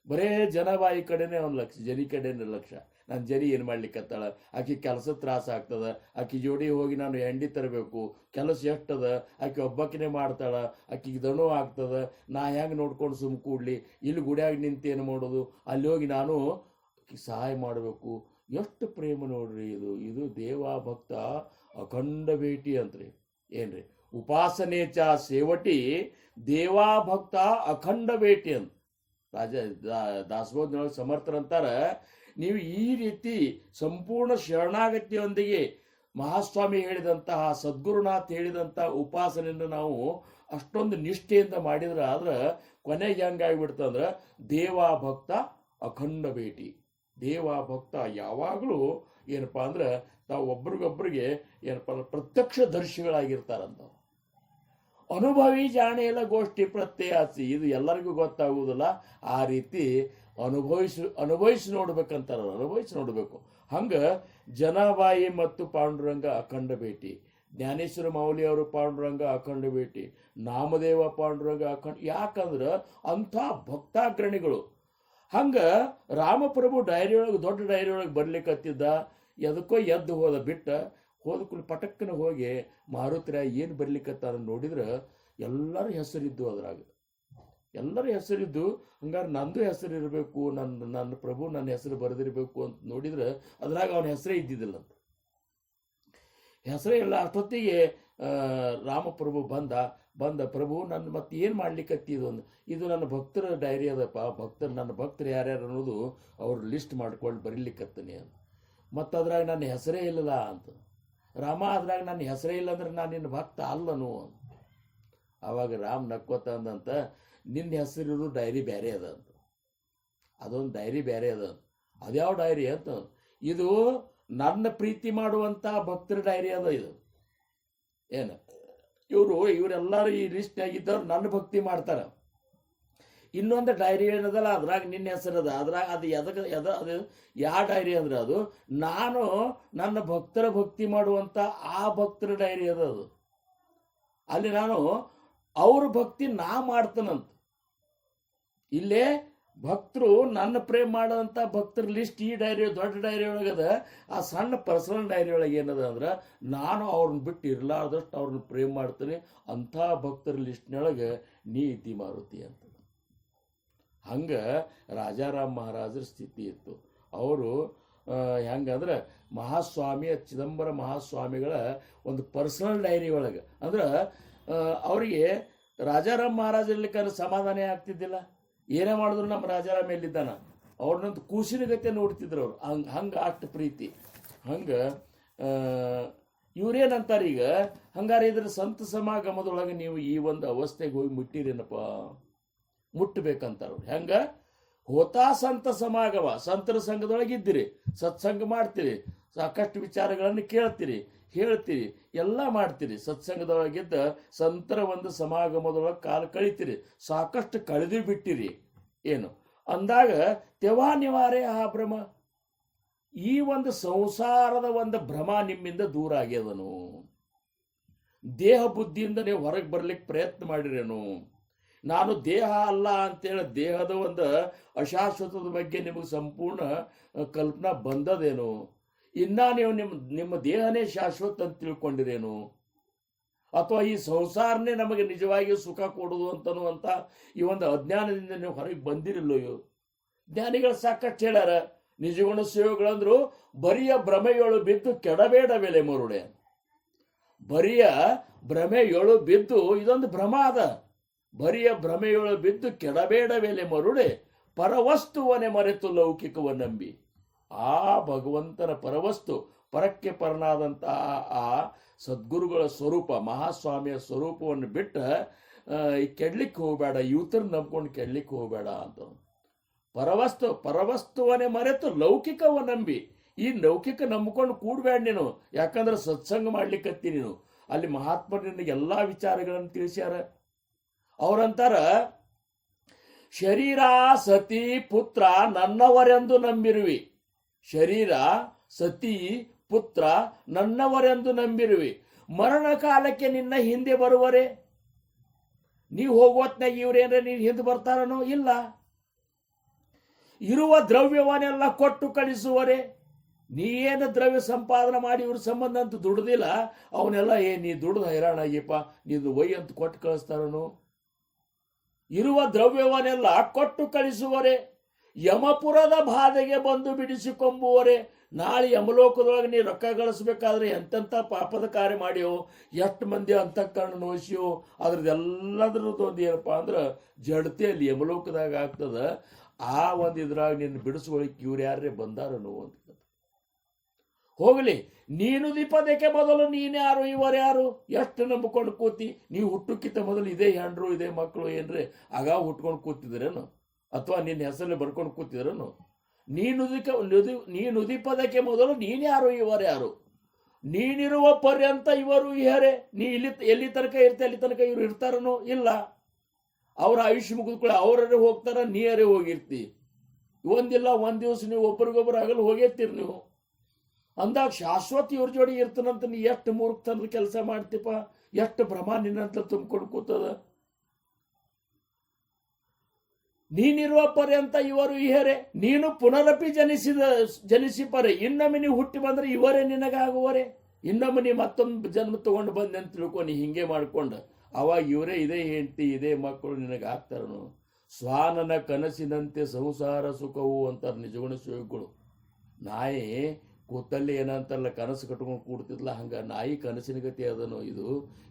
ಬರೇ ಜನಾಬಾಯಿ ಕಡೆನೇ ಒಂದು ಲಕ್ಷ, ಜನಿ ಕಡೆನೇ ಲಕ್ಷ. ನಾನು ಜನಿ ಏನು ಮಾಡ್ಲಿಕ್ಕತ್ತಾಳ, ಆಕೆ ಕೆಲಸ ತ್ರಾಸ ಆಗ್ತದ, ಆಕೆ ಜೋಡಿ ಹೋಗಿ ನಾನು ಎಂಡಿ ತರಬೇಕು, ಕೆಲಸ ಎಷ್ಟದ, ಆಕೆ ಒಬ್ಬಾಕಿನೇ ಮಾಡ್ತಾಳ, ಆಕೆಗೆ ದಣು ಆಗ್ತದ, ನಾ ಹೆಂಗೆ ನೋಡ್ಕೊಂಡು ಸುಮ್ ಕೂಡ್ಲಿ, ಇಲ್ಲಿ ಗುಡಿಯಾಗ ನಿಂತು ಏನು ಮಾಡೋದು, ಅಲ್ಲಿ ಹೋಗಿ ನಾನು ಸಹಾಯ ಮಾಡಬೇಕು. ಎಷ್ಟು ಪ್ರೇಮ ನೋಡ್ರಿ ಇದು ದೇವ ಭಕ್ತ ಅಖಂಡ ಭೇಟಿ ಅಂತ್ರಿ. ಏನ್ರಿ ಉಪಾಸನೆ ಚ ಸೇವಟಿ ದೇವಾ ಭಕ್ತ ಅಖಂಡ ಭೇಟಿ ಅಂತ ದಾಸಬೋಧನೊಳಗೆ ಸಮರ್ಥರಂತಾರ. ನೀವು ಈ ರೀತಿ ಸಂಪೂರ್ಣ ಶರಣಾಗತಿಯೊಂದಿಗೆ ಮಹಾಸ್ವಾಮಿ ಹೇಳಿದಂತಹ ಸದ್ಗುರುನಾಥ್ ಹೇಳಿದಂತಹ ಉಪಾಸನೆಯನ್ನು ನಾವು ಅಷ್ಟೊಂದು ನಿಷ್ಠೆಯಿಂದ ಮಾಡಿದ್ರೆ ಆದ್ರೆ ಕೊನೆಗೆ ಹೆಂಗಾಗಿಬಿಡ್ತಂದ್ರೆ ದೇವ ಭಕ್ತ ಅಖಂಡ ಭೇಟಿ. ದೇವ ಭಕ್ತ ಯಾವಾಗಲೂ ಏನಪ್ಪ ಅಂದ್ರೆ ತಾವು ಒಬ್ರಿಗೊಬ್ರಿಗೆ ಏನಪ್ಪ ಅಂದ್ರೆ ಪ್ರತ್ಯಕ್ಷ ದರ್ಶಿಗಳಾಗಿರ್ತಾರಂತ. ಅನುಭವಿ ಜಾಣೇಲ ಗೋಷ್ಠಿ ಪ್ರತ್ಯಯಾಸಿ, ಇದು ಎಲ್ಲರಿಗೂ ಗೊತ್ತಾಗುವುದಿಲ್ಲ. ಆ ರೀತಿ ಅನುಭವಿಸಿ ನೋಡ್ಬೇಕಂತಾರ, ಅನುಭವಿಸಿ ನೋಡ್ಬೇಕು. ಹಂಗ ಜನಾಬಾಯಿ ಮತ್ತು ಪಾಂಡುರಂಗ ಅಖಂಡ ಭೇಟಿ, ಜ್ಞಾನೇಶ್ವರ ಮೌಲಿ ಅವರು ಪಾಂಡುರಂಗ ಅಖಂಡ ಭೇಟಿ, ನಾಮದೇವ ಪಾಂಡುರಂಗ ಅಖಂಡ. ಯಾಕಂದ್ರೆ ಅಂಥ ಭಕ್ತಾಗ್ರಣಿಗಳು. ಹಂಗ ರಾಮಪ್ರಭು ಡೈರಿ ಒಳಗೆ, ದೊಡ್ಡ ಡೈರಿ ಒಳಗೆ ಬರ್ಲಿಕ್ಕತ್ತಿದ್ದ. ಎದಕ್ಕೋ ಎದ್ದು ಹೋದ ಕೂಡಲೇ ಪಟಕ್ಕನ ಹೋಗಿ ಮಾರುತಿರ ಏನು ಬರ್ಲಿಕ್ಕತ್ತ ನೋಡಿದ್ರೆ ಎಲ್ಲರ ಹೆಸರಿದ್ದು, ಅದ್ರಾಗ ಎಲ್ಲರ ಹೆಸರಿದ್ದು. ಹಂಗಾರೆ ನಂದು ಹೆಸರು ಇರಬೇಕು, ನನ್ನ ಪ್ರಭು ನನ್ನ ಹೆಸರು ಬರೆದಿರಬೇಕು ಅಂತ ನೋಡಿದ್ರೆ ಅದ್ರಾಗ ಅವನ ಹೆಸರೇ ಇದ್ದಿದ್ದಿಲ್ಲ ಅಂತ. ಹೆಸರೇ ಇಲ್ಲ. ಅಷ್ಟೊತ್ತಿಗೆ ರಾಮಪ್ರಭು ಬಂದ ಪ್ರಭು ನನ್ನ ಮತ್ತೆ ಏನು ಮಾಡ್ಲಿಕ್ಕತ್ತಿ ಇದು ನನ್ನ ಭಕ್ತರ ಡೈರಿ ಅದಪ್ಪ, ನನ್ನ ಭಕ್ತರು ಯಾರ್ಯಾರು ಅನ್ನೋದು ಅವ್ರು ಲಿಸ್ಟ್ ಮಾಡ್ಕೊಂಡು ಬರೀಲಿಕ್ಕತ್ತೀನಿ ಅಂತ. ಮತ್ತು ಅದ್ರಾಗ ನನ್ನ ಹೆಸರೇ ಇಲ್ಲಲ್ಲ ಅಂತ. ರಾಮ ಅದ್ರಾಗ ನನ್ನ ಹೆಸರೇ ಇಲ್ಲ ಅಂದ್ರೆ ನಾನು ನಿನ್ನ ಭಕ್ತ ಅಲ್ಲನು ಅಂತ. ಆವಾಗ ರಾಮ್ ನಕ್ಕೋತ ಅಂದಂತ, ನಿನ್ನ ಹೆಸರಿರೋದು ಡೈರಿ ಬೇರೆ ಅದ ಅಂತ, ಅದೊಂದು ಡೈರಿ ಬೇರೆ ಅದ. ಅದ್ಯಾವ ಡೈರಿ ಅಂತ, ಇದು ನನ್ನ ಪ್ರೀತಿ ಮಾಡುವಂಥ ಭಕ್ತರ ಡೈರಿ ಅದ. ಇದು ಏನು ಇವರೆಲ್ಲರೂ ಈ ಲಿಸ್ಟ್ನಾಗಿದ್ದವ್ರು ನನ್ನ ಭಕ್ತಿ ಮಾಡ್ತಾರೆ. ಇನ್ನೊಂದು ಡೈರಿ ಏನದಲ್ಲ ಅದ್ರಾಗ ನಿನ್ನ ಹೆಸರದ, ಅದ್ರಾಗ ಅದು ಯಾವ ಡೈರಿ ಅಂದ್ರೆ ಅದು ನಾನು ನನ್ನ ಭಕ್ತರ ಭಕ್ತಿ ಮಾಡುವಂಥ ಆ ಭಕ್ತರ ಡೈರಿ ಅದು. ಅಲ್ಲಿ ನಾನು ಅವ್ರ ಭಕ್ತಿ ನಾ ಮಾಡ್ತಾನಂತ. ಇಲ್ಲೇ ಭಕ್ತರು ನನ್ನ ಪ್ರೇಮ್ ಮಾಡೋಂಥ ಭಕ್ತರ ಲಿಸ್ಟ್ ಈ ಡೈರಿ, ದೊಡ್ಡ ಡೈರಿ ಒಳಗದ. ಆ ಸಣ್ಣ ಪರ್ಸನಲ್ ಡೈರಿ ಒಳಗೆ ಏನದ ಅಂದ್ರೆ ನಾನು ಅವ್ರನ್ನ ಬಿಟ್ಟು ಇರಲಾರ್ದಷ್ಟು ಅವ್ರನ್ನ ಪ್ರೇಮ್ ಮಾಡ್ತೀನಿ. ಅಂಥ ಭಕ್ತರ ಲಿಸ್ಟ್ನೊಳಗೆ ನೀ ಇದ್ದಿ ಮಾರುತಿ ಅಂತ. ಹಂಗೆ ರಾಜಾರಾಮ್ ಮಹಾರಾಜರ ಸ್ಥಿತಿ ಇತ್ತು. ಅವರು ಹೆಂಗಂದ್ರೆ ಮಹಾಸ್ವಾಮಿಯ ಚಿದಂಬರ ಮಹಾಸ್ವಾಮಿಗಳ ಒಂದು ಪರ್ಸನಲ್ ಡೈರಿ ಒಳಗೆ ಅಂದ್ರೆ ಅವರಿಗೆ ರಾಜಾರಾಮ್ ಮಹಾರಾಜ ಇರ್ಲಿಕ್ಕೆ ಸಮಾಧಾನ ಆಗ್ತಿದ್ದಿಲ್ಲ. ಏನೇ ಮಾಡಿದ್ರು ನಮ್ಮ ರಾಜಾರಾಮ್ ಎಲ್ಲಿದ್ದಾನ ಅವ್ರನ್ನಂತ ಕೂಸಿನ ಗತೆ ನೋಡ್ತಿದ್ರು ಅವ್ರು. ಹಂಗೆ ಅಷ್ಟು ಪ್ರೀತಿ. ಹಂಗೆ ಇವ್ರೇನಂತಾರೆ ಈಗ, ಹಂಗಾರೆ ಇದ್ರ ಸಂತ ಸಮಾಗಮದೊಳಗೆ ನೀವು ಈ ಒಂದು ಅವಸ್ಥೆಗೆ ಹೋಗಿ ಮುಟ್ಟಿರೇನಪ್ಪ, ಮುಟ್ಟಬೇಕಂತಾರ. ಹೆಂಗ ಹೋತಾ ಸಂತ ಸಮಾಗಮ, ಸಂತರ ಸಂಘದೊಳಗೆ ಇದ್ದೀರಿ, ಸತ್ಸಂಗ ಮಾಡ್ತೀರಿ, ಸಾಕಷ್ಟು ವಿಚಾರಗಳನ್ನು ಕೇಳ್ತೀರಿ, ಹೇಳ್ತೀರಿ, ಎಲ್ಲ ಮಾಡ್ತೀರಿ. ಸತ್ಸಂಗದೊಳಗಿದ್ದ ಸಂತರ ಒಂದು ಸಮಾಗಮದೊಳಗೆ ಕಾಲ ಕಳಿತೀರಿ, ಸಾಕಷ್ಟು ಕಳೆದು ಬಿಟ್ಟಿರಿ. ಏನು ಅಂದಾಗ ತೆವಾ ನಿವಾರೆ ಆ ಭ್ರಮ, ಈ ಒಂದು ಸಂಸಾರದ ಒಂದು ಭ್ರಮ ನಿಮ್ಮಿಂದ ದೂರ ಆಗ್ಯದನು. ದೇಹ ಬುದ್ಧಿಯಿಂದ ನೀವು ಹೊರಗೆ ಬರ್ಲಿಕ್ಕೆ ಪ್ರಯತ್ನ ಮಾಡಿರೇನು. ನಾನು ದೇಹ ಅಲ್ಲ ಅಂತೇಳಿ ದೇಹದ ಒಂದು ಅಶಾಶ್ವತದ ಬಗ್ಗೆ ನಿಮಗೆ ಸಂಪೂರ್ಣ ಕಲ್ಪನಾ ಬಂದದೇನು. ಇನ್ನ ನೀವು ನಿಮ್ಮ ದೇಹನೇ ಶಾಶ್ವತ ಅಂತ ತಿಳ್ಕೊಂಡಿರೇನು, ಅಥವಾ ಈ ಸಂಸಾರನೇ ನಮಗೆ ನಿಜವಾಗಿ ಸುಖ ಕೊಡುವುದು ಅಂತನ್ನುವಂಥ ಈ ಒಂದು ಅಜ್ಞಾನದಿಂದ ನೀವು ಹೊರಗೆ ಬಂದಿರಲಿಲ್ಲೋ. ಜ್ಞಾನಿಗಳು ಸಾಕಷ್ಟು ಹೇಳ್ಯಾರ. ನಿಜಗುಣ ಸೇವೆಗಳಂದ್ರು ಬರಿಯ ಭ್ರಮೆಯೊಳು ಬಿದ್ದು ಕೆಡಬೇಡ ಬೆಲೆ ಮರುಡೆ. ಬರಿಯ ಭ್ರಮೆಯೊಳು ಬಿದ್ದು, ಇದೊಂದು ಭ್ರಮ ಅದ. ಬರಿಯ ಭ್ರಮೆಯೊಳು ಬಿದ್ದು ಕೆಡಬೇಡ ಬೆಲೆ ಮರುಡೆ, ಪರವಸ್ತುವನೆ ಮರೆತು ಲೌಕಿಕವ ನಂಬಿ. ಆ ಭಗವಂತನ ಪರವಸ್ತು, ಪರಕ್ಕೆ ಪರನಾದಂಥ ಆ ಸದ್ಗುರುಗಳ ಸ್ವರೂಪ, ಮಹಾಸ್ವಾಮಿಯ ಸ್ವರೂಪವನ್ನು ಬಿಟ್ಟು ಕೆಡ್ಲಿಕ್ಕೆ ಹೋಗಬೇಡ, ಯೂತರ ನಂಬ್ಕೊಂಡು ಕೆಡ್ಲಿಕ್ಕೆ ಹೋಗಬೇಡ ಅಂತ. ಪರವಸ್ತುವನ್ನೇ ಮರೆತು ಲೌಕಿಕವ ನಂಬಿ. ಈ ಲೌಕಿಕ ನಂಬ್ಕೊಂಡು ಕೂಡಬೇಡ ನೀನು, ಯಾಕಂದ್ರೆ ಸತ್ಸಂಗ ಮಾಡ್ಲಿಕ್ಕತ್ತಿ ನೀನು. ಅಲ್ಲಿ ಮಹಾತ್ಮರು ನಿನಗೆ ಎಲ್ಲ ವಿಚಾರಗಳನ್ನು ತಿಳಿಸ್ಯಾರ. ಅವರಂತಾರ, ಶರೀರ ಸತಿ ಪುತ್ರ ನನ್ನವರೆಂದು ನಂಬಿರುವಿ. ಶರೀರ ಸತಿ ಪುತ್ರ ನನ್ನವರೆಂದು ನಂಬಿರುವಿ. ಮರಣ ಕಾಲಕ್ಕೆ ನಿನ್ನ ಹಿಂದೆ ಬರುವರೆ. ನೀವು ಹೋಗುವತ್ನಾಗ ಇವ್ರೇನ್ರ ನೀನು ಹಿಂದೆ ಬರ್ತಾರನೋ ಇಲ್ಲ. ಇರುವ ದ್ರವ್ಯವನ್ನೆಲ್ಲ ಕೊಟ್ಟು ಕಳಿಸುವರೆ. ನೀ ಏನು ದ್ರವ್ಯ ಸಂಪಾದನೆ ಮಾಡಿ ಇವ್ರ ಸಂಬಂಧ ಅಂತ ದುಡ್ದಿಲ್ಲ, ಅವನ್ನೆಲ್ಲ ನೀ ದುಡ್ದು ಹೈರಾಣಾಗಿಪ್ಪ, ನೀನು ಒಯ್ ಅಂತ ಕೊಟ್ಟು ಕಳಿಸ್ತಾರನು. ಇರುವ ದ್ರವ್ಯವನ್ನೆಲ್ಲ ಕೊಟ್ಟು ಕಳಿಸುವರೆ. ಯಮಪುರದ ಬಾಧೆಗೆ ಬಂದು ಬಿಡಿಸಿಕೊಂಬುವರೆ. ನಾಳೆ ಯಮಲೋಕದೊಳಗೆ ನೀ ರೊಕ್ಕ ಗಳಿಸ್ಬೇಕಾದ್ರೆ ಎಂತೆಂಥ ಪಾಪದ ಕಾರ್ಯ ಮಾಡಿಯೋ, ಎಷ್ಟು ಮಂದಿ ಅಂತಃಕರಣ ನೋಯಿಸಿಯೋ, ಅದ್ರದ್ದೆಲ್ಲದ್ರದ್ದು ಒಂದು ಏನಪ್ಪ ಅಂದ್ರೆ ಜಡತೆಯಲ್ಲಿ ಯಮಲೋಕದಾಗ ಆಗ್ತದ. ಆ ಒಂದು ಇದ್ರಾಗ ನಿನ್ನ ಬಿಡಿಸ್ಕೊಳಿಕ್ಕೆ ಇವ್ರು ಯಾರೇ ಬಂದಾರನು ಅಂತ. ಹೋಗಲಿ. ನೀನು ದೀಪದಕ್ಕೆ ಮೊದಲು ನೀನ್ಯಾರು ಇವರ್ಯಾರು ಎಷ್ಟು ನಂಬಿಕೊಂಡು ಕೂತಿ? ನೀವು ಹುಟ್ಟಕ್ಕಿಂತ ಮೊದಲು ಇದೇ ಹೆಂಡ್ರು ಇದೇ ಮಕ್ಕಳು ಏನ್ರಿ ಆಗ ಹುಟ್ಕೊಂಡು ಕೂತಿದ್ರೇನು? ಅಥವಾ ನಿನ್ನ ಹೆಸರಲ್ಲಿ ಬರ್ಕೊಂಡು ಕೂತಿದ್ರೇನು? ನೀನು ದೀಪದಕ್ಕೆ ಮೊದಲು ನೀನ್ಯಾರು ಇವರ್ಯಾರು? ನೀನಿರುವ ಪರ್ಯಂತ ಇವರು ಇಹರೆ. ನೀ ಎಲ್ಲಿ ತನಕ ಇರ್ತೆ ಅಲ್ಲಿ ತನಕ ಇವರು ಇರ್ತಾರನೋ? ಇಲ್ಲ. ಅವರ ಆಯುಷ್ಯ ಮುಗಿದ್ಕೊಳ್ಳಿ ಅವರೇ ಹೋಗ್ತಾರ, ನೀರೇ ಹೋಗಿರ್ತಿ. ಒಂದಿಲ್ಲ ಒಂದ್ ದಿವಸ ನೀವು ಒಬ್ಬರಿಗೊಬ್ಬರು ಆಗಲು ಹೋಗೇತೀರಿ ನೀವು. ಅಂದಾಗ ಶಾಶ್ವತ ಇವ್ರ ಜೋಡಿ ಇರ್ತನಂತ ನೀ ಎಷ್ಟು ಮೂರ್ಖತನದ ಕೆಲಸ ಮಾಡ್ತೀಪ? ಎಷ್ಟು ಭ್ರಮ ನಿನ್ನಂತ ತುಂಬಿಕೊಂಡು ಕೂತದ? ನೀನಿರುವ ಪರ್ಯಂತ ಇವರು ಇಹರೆ. ನೀನು ಪುನರಪಿ ಜನಿಸಿ ಪರೆ. ಇನ್ನೊಮ್ಮೆ ನೀವು ಹುಟ್ಟಿ ಬಂದ್ರೆ ಇವರೇ ನಿನಗಾಗುವರೆ. ಇನ್ನೊಮ್ಮೆ ನೀ ಮತ್ತೊಂದು ಜನ್ಮ ತಗೊಂಡು ಬಂದೆ ಅಂತ ತಿಳ್ಕೊ. ನೀ ಹಿಂಗೆ ಮಾಡ್ಕೊಂಡು ಅವಾಗ ಇವರೇ ಇದೇ ಹೆಂಡತಿ ಇದೇ ಮಕ್ಕಳು ನಿನಗೆ ಆಗ್ತಾರನು. ಸ್ವಾನನ ಕನಸಿನಂತೆ ಸಂಸಾರ ಸುಖವು ಅಂತಾರೆ ನಿಜಗುಣ ಶಿವಗಳು. ನಾಯಿ ಕೂತಲ್ಲಿ ಏನಂತಾರಲ್ಲ ಕನಸು ಕಟ್ಕೊಂಡು ಕೂಡ್ತಿದ್ಲ, ಹಂಗ ನಾಯಿ ಕನಸಿನ ಗತಿ ಅದನು.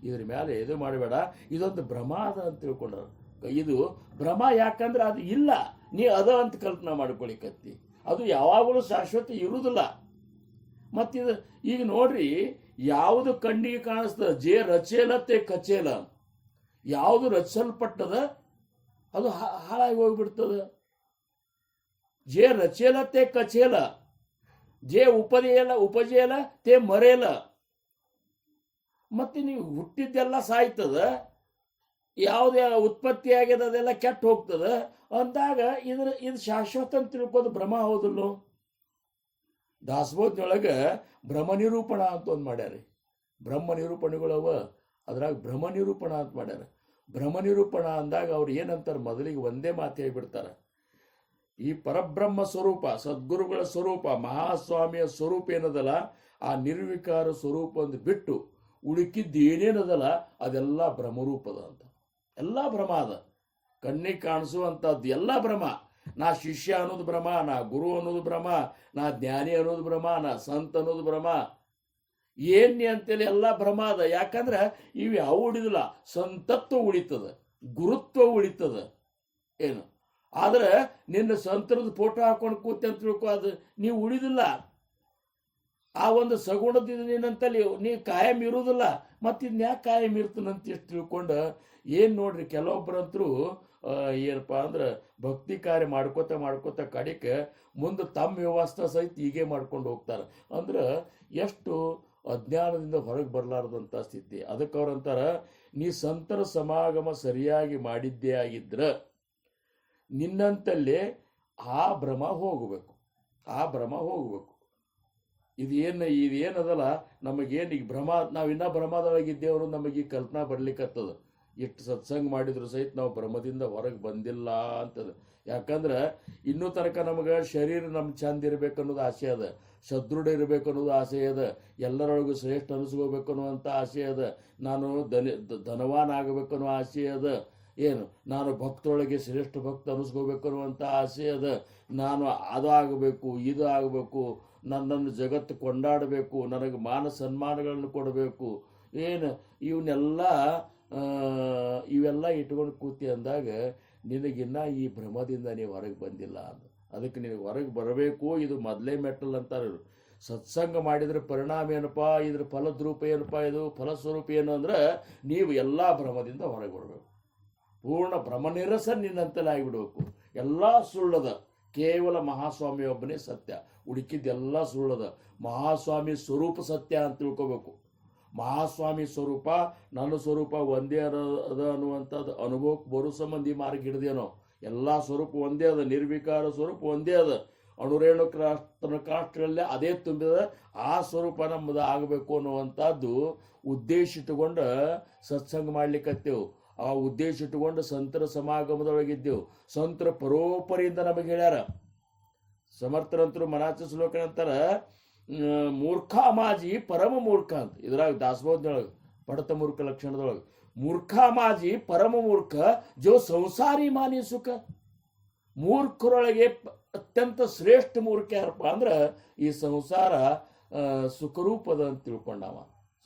ಇದ್ರ ಮೇಲೆ ಇದು ಮಾಡಬೇಡ, ಇದೊಂದು ಭ್ರಮ ಅದ ಅಂತ ತಿಳ್ಕೊಂಡ. ಇದು ಭ್ರಮ ಯಾಕಂದ್ರೆ ಅದು ಇಲ್ಲ, ನೀ ಅದ ಅಂತ ಕಲ್ಪನಾ ಮಾಡ್ಕೊಳಿಕತ್ತಿ. ಅದು ಯಾವಾಗಲೂ ಶಾಶ್ವತ ಇರುವುದಿಲ್ಲ. ಮತ್ತಿದು ಈಗ ನೋಡ್ರಿ, ಯಾವುದು ಕಣ್ಣಿಗೆ ಕಾಣಿಸ್ತದ? ಜೇ ರಚೇಲತ್ತೆ ಕಚೇಲ. ಯಾವುದು ರಚಿಸಲ್ಪಟ್ಟದ ಅದು ಹಾಳಾಗಿ ಹೋಗ್ಬಿಡ್ತದ. ಜೇ ರಚೇಲತ್ತೆ ಕಚೇಲ, ಜೇ ಉಪಜೇಲ ತೇ ಮರೇಲ. ಮತ್ತೆ ನೀವು ಹುಟ್ಟಿದ್ದೆಲ್ಲ ಸಾಯ್ತದ, ಯಾವುದೇ ಉತ್ಪತ್ತಿ ಆಗ್ಯದ ಅದೆಲ್ಲ ಕೆಟ್ಟ ಹೋಗ್ತದ ಅಂದಾಗ ಇದು ಶಾಶ್ವತ ಅಂತ ತಿಳ್ಕೋದು ಭ್ರಮ ಹೌದಲ್ಲೋ? ದಾಸಬೋಧನೊಳಗೆ ಬ್ರಹ್ಮ ನಿರೂಪಣ ಅಂತ ಒಂದು ಮಾಡ್ಯಾರ. ಬ್ರಹ್ಮ ನಿರೂಪಣೆಗಳವ, ಅದ್ರಾಗ ಬ್ರಹ್ಮ ನಿರೂಪಣ ಅಂತ ಮಾಡ್ಯಾರ. ಬ್ರಹ್ಮ ನಿರೂಪಣ ಅಂದಾಗ ಅವ್ರು ಏನಂತಾರೆ, ಮೊದಲಿಗೆ ಒಂದೇ ಮಾತು ಹೇಳ್ಬಿಡ್ತಾರೆ. ಈ ಪರಬ್ರಹ್ಮ ಸ್ವರೂಪ, ಸದ್ಗುರುಗಳ ಸ್ವರೂಪ, ಮಹಾಸ್ವಾಮಿಯ ಸ್ವರೂಪ ಏನದಲ್ಲ, ಆ ನಿರ್ವಿಕಾರ ಸ್ವರೂಪ ಒಂದು ಬಿಟ್ಟು ಉಳುಕಿದ್ದು ಏನೇನದಲ್ಲ ಅದೆಲ್ಲ ಭ್ರಮರೂಪದ ಅಂತ. ಎಲ್ಲ ಭ್ರಮ ಅದ. ಕಣ್ಣಿಗೆ ಕಾಣಿಸುವಂಥದ್ದು ಎಲ್ಲ ಭ್ರಮ. ನಾ ಶಿಷ್ಯ ಅನ್ನೋದು ಭ್ರಮ, ನಾ ಗುರು ಅನ್ನೋದು ಭ್ರಮ, ನಾ ಜ್ಞಾನಿ ಅನ್ನೋದು ಭ್ರಮ, ನಾ ಸಂತ ಅನ್ನೋದು ಭ್ರಮ. ಏನ್ನಿ ಅಂತೇಳಿ ಎಲ್ಲ ಭ್ರಮ ಅದ. ಯಾಕಂದ್ರೆ ಇವು ಯಾವ ಉಳಿದಿಲ್ಲ. ಸಂತತ್ವ ಉಳಿತದ, ಗುರುತ್ವ ಉಳಿತದ ಏನು. ಆದ್ರೆ ನಿನ್ನ ಸಂತರದ ಫೋಟೋ ಹಾಕೊಂಡು ಕೂತೆ ಅಂತ ತಿಳ್ಕೊ, ಅದು ನೀವು ಉಳಿದಿಲ್ಲ. ಆ ಒಂದು ಸಗುಣದಿಂದ ನಿನ್ನಂತಲ್ಲಿ ನೀ ಕಾಯಂ ಇರುವುದಿಲ್ಲ. ಮತ್ತಿದ್ನ ಯಾಕೆ ಕಾಯಂ ಇರ್ತನಂತ ಎಷ್ಟು ತಿಳ್ಕೊಂಡು ಏನು ನೋಡ್ರಿ, ಕೆಲವೊಬ್ಬರಂತರೂ ಏನಪ್ಪ ಅಂದ್ರೆ ಭಕ್ತಿ ಕಾರ್ಯ ಮಾಡ್ಕೋತ ಕಡಿಕೆ ಮುಂದೆ ತಮ್ಮ ವ್ಯವಸ್ಥೆ ಸಹಿತ ಹೀಗೆ ಮಾಡ್ಕೊಂಡು ಹೋಗ್ತಾರೆ. ಅಂದ್ರೆ ಎಷ್ಟು ಅಜ್ಞಾನದಿಂದ ಹೊರಗೆ ಬರಲಾರ್ದಂಥ ಸ್ಥಿತಿ. ಅದಕ್ಕೆ ಅವ್ರಂತಾರ, ನೀ ಸಂತರ ಸಮಾಗಮ ಸರಿಯಾಗಿ ಮಾಡಿದ್ದೇ ಆಗಿದ್ರೆ ನಿನ್ನಂತಲ್ಲೇ ಆ ಭ್ರಮ ಹೋಗಬೇಕು. ಇದೇನದಲ್ಲ ನಮಗೇನು ಈಗ ಭ್ರಮ, ನಾವಿನ್ನ ಭ್ರಮದೊಳಗಿದ್ದೇವರು ನಮಗೆ ಕಲ್ಪನಾ ಬರ್ಲಿಕ್ಕತ್ತದ. ಎಷ್ಟು ಸತ್ಸಂಗ ಮಾಡಿದ್ರು ಸಹಿತ ನಾವು ಭ್ರಮದಿಂದ ಹೊರಗೆ ಬಂದಿಲ್ಲ ಅಂತದ. ಯಾಕಂದ್ರೆ ಇನ್ನೂ ತನಕ ನಮಗೆ ಶರೀರ ನಮ್ಮ ಚಂದ ಇರಬೇಕು ಅನ್ನೋದು ಆಸೆ ಅದ, ಸದೃಢ ಇರಬೇಕು ಅನ್ನೋದು ಆಸೆ ಅದ, ಎಲ್ಲರೊಳಗೂ ಶ್ರೇಷ್ಠ ಅನಿಸ್ಕೋಬೇಕು ಅನ್ನುವಂಥ ಆಸೆ ಅದ, ನಾನು ಧನವಾನ್ ಆಗಬೇಕು ಅನ್ನೋ ಆಸೆ ಅದ, ಏನು ನಾನು ಭಕ್ತರೊಳಗೆ ಶ್ರೇಷ್ಠ ಭಕ್ತ ಅನಿಸ್ಕೋಬೇಕು ಅನ್ನುವಂಥ ಆಸೆ ಅದ, ನಾನು ಅದು ಆಗಬೇಕು ಇದು ಆಗಬೇಕು, ನನ್ನನ್ನು ಜಗತ್ತು ಕೊಂಡಾಡಬೇಕು, ನನಗೆ ಮಾನ ಸನ್ಮಾನಗಳನ್ನು ಕೊಡಬೇಕು, ಏನು ಇವೆಲ್ಲ ಇಟ್ಕೊಂಡು ಕೂತಿ ಅಂದಾಗ ನಿನಗಿನ್ನ ಈ ಭ್ರಮದಿಂದ ನೀವು ಹೊರಗೆ ಬಂದಿಲ್ಲ ಅಂತ. ಅದಕ್ಕೆ ನಿನಗೆ ಹೊರಗೆ ಬರಬೇಕು. ಇದು ಮೊದಲೇ ಮೆಟ್ಟಲ್ ಅಂತಾರೆ. ಸತ್ಸಂಗ ಮಾಡಿದ್ರೆ ಪರಿಣಾಮ ಏನಪ್ಪ, ಇದ್ರ ಫಲದ್ರೂಪ ಏನಪ್ಪ, ಇದು ಫಲಸ್ವರೂಪ ಏನು ಅಂದ್ರೆ ನೀವು ಎಲ್ಲ ಭ್ರಮದಿಂದ ಹೊರಗೆ ಬರಬೇಕು. ಪೂರ್ಣ ಭ್ರಮ ನಿರಸ ನಿನ್ನಂತಲೇ ಆಗಿಬಿಡ್ಬೇಕು. ಎಲ್ಲ ಸುಳ್ಳದ, ಕೇವಲ ಮಹಾಸ್ವಾಮಿ ಒಬ್ಬನೇ ಸತ್ಯ, ಉಡುಕಿದ್ದೆಲ್ಲ ಸುಳ್ಳದ. ಮಹಾಸ್ವಾಮಿ ಸ್ವರೂಪ ಸತ್ಯ ಅಂತ ತಿಳ್ಕೋಬೇಕು. ಮಹಾಸ್ವಾಮಿ ಸ್ವರೂಪ ನನ್ನ ಸ್ವರೂಪ ಒಂದೇ ಅದ ಅನ್ನುವಂಥದ್ದು ಅನುಭವಕ್ಕೆ ಬರೋ ಸಂಬಂಧಿ ಮಾರ್ಗ ಹಿಡಿದೇನೋ. ಎಲ್ಲ ಸ್ವರೂಪ ಒಂದೇ ಅದ, ನಿರ್ವಿಕಾರ ಸ್ವರೂಪ ಒಂದೇ ಅದ. ಅಣುರೇಣು ಕಾಷ್ಟಗಳಲ್ಲೇ ಅದೇ ತುಂಬಿದ. ಆ ಸ್ವರೂಪ ನಮ್ಮದು ಆಗಬೇಕು ಅನ್ನುವಂಥದ್ದು ಉದ್ದೇಶ ಇಟ್ಟುಕೊಂಡು ಸತ್ಸಂಗ ಮಾಡ್ಲಿಕ್ಕತ್ತೇವು. ಆ ಉದ್ದೇಶ ಇಟ್ಟುಕೊಂಡು ಸಂತರ ಸಮಾಗಮದೊಳಗಿದ್ದೆವು. ಸಂತರ ಪರೋಪರಿಯಿಂದ ನಮಗೆ ಹೇಳ್ಯಾರ. ಸಮರ್ಥರಂತರು ಮನಾಚ ಶ್ಲೋಕ ಅಂತಾರ, ಮೂರ್ಖಾಮಾಜಿ ಪರಮ ಮೂರ್ಖ ಅಂತ. ಇದ್ರಾಗ ದಾಸಬೋಧನೊಳಗೆ ಪಡತ ಮೂರ್ಖ ಲಕ್ಷಣದೊಳಗೆ ಮೂರ್ಖಾಮಾಜಿ ಪರಮ ಮೂರ್ಖ ಜೋ ಸಂಸಾರಿ ಮಾನಿ ಸುಖ. ಮೂರ್ಖರೊಳಗೆ ಅತ್ಯಂತ ಶ್ರೇಷ್ಠ ಮೂರ್ಖ ಯಾರಪ್ಪ ಅಂದ್ರೆ ಈ ಸಂಸಾರ ಸುಖರೂಪದ ಅಂತ ತಿಳ್ಕೊಂಡವ.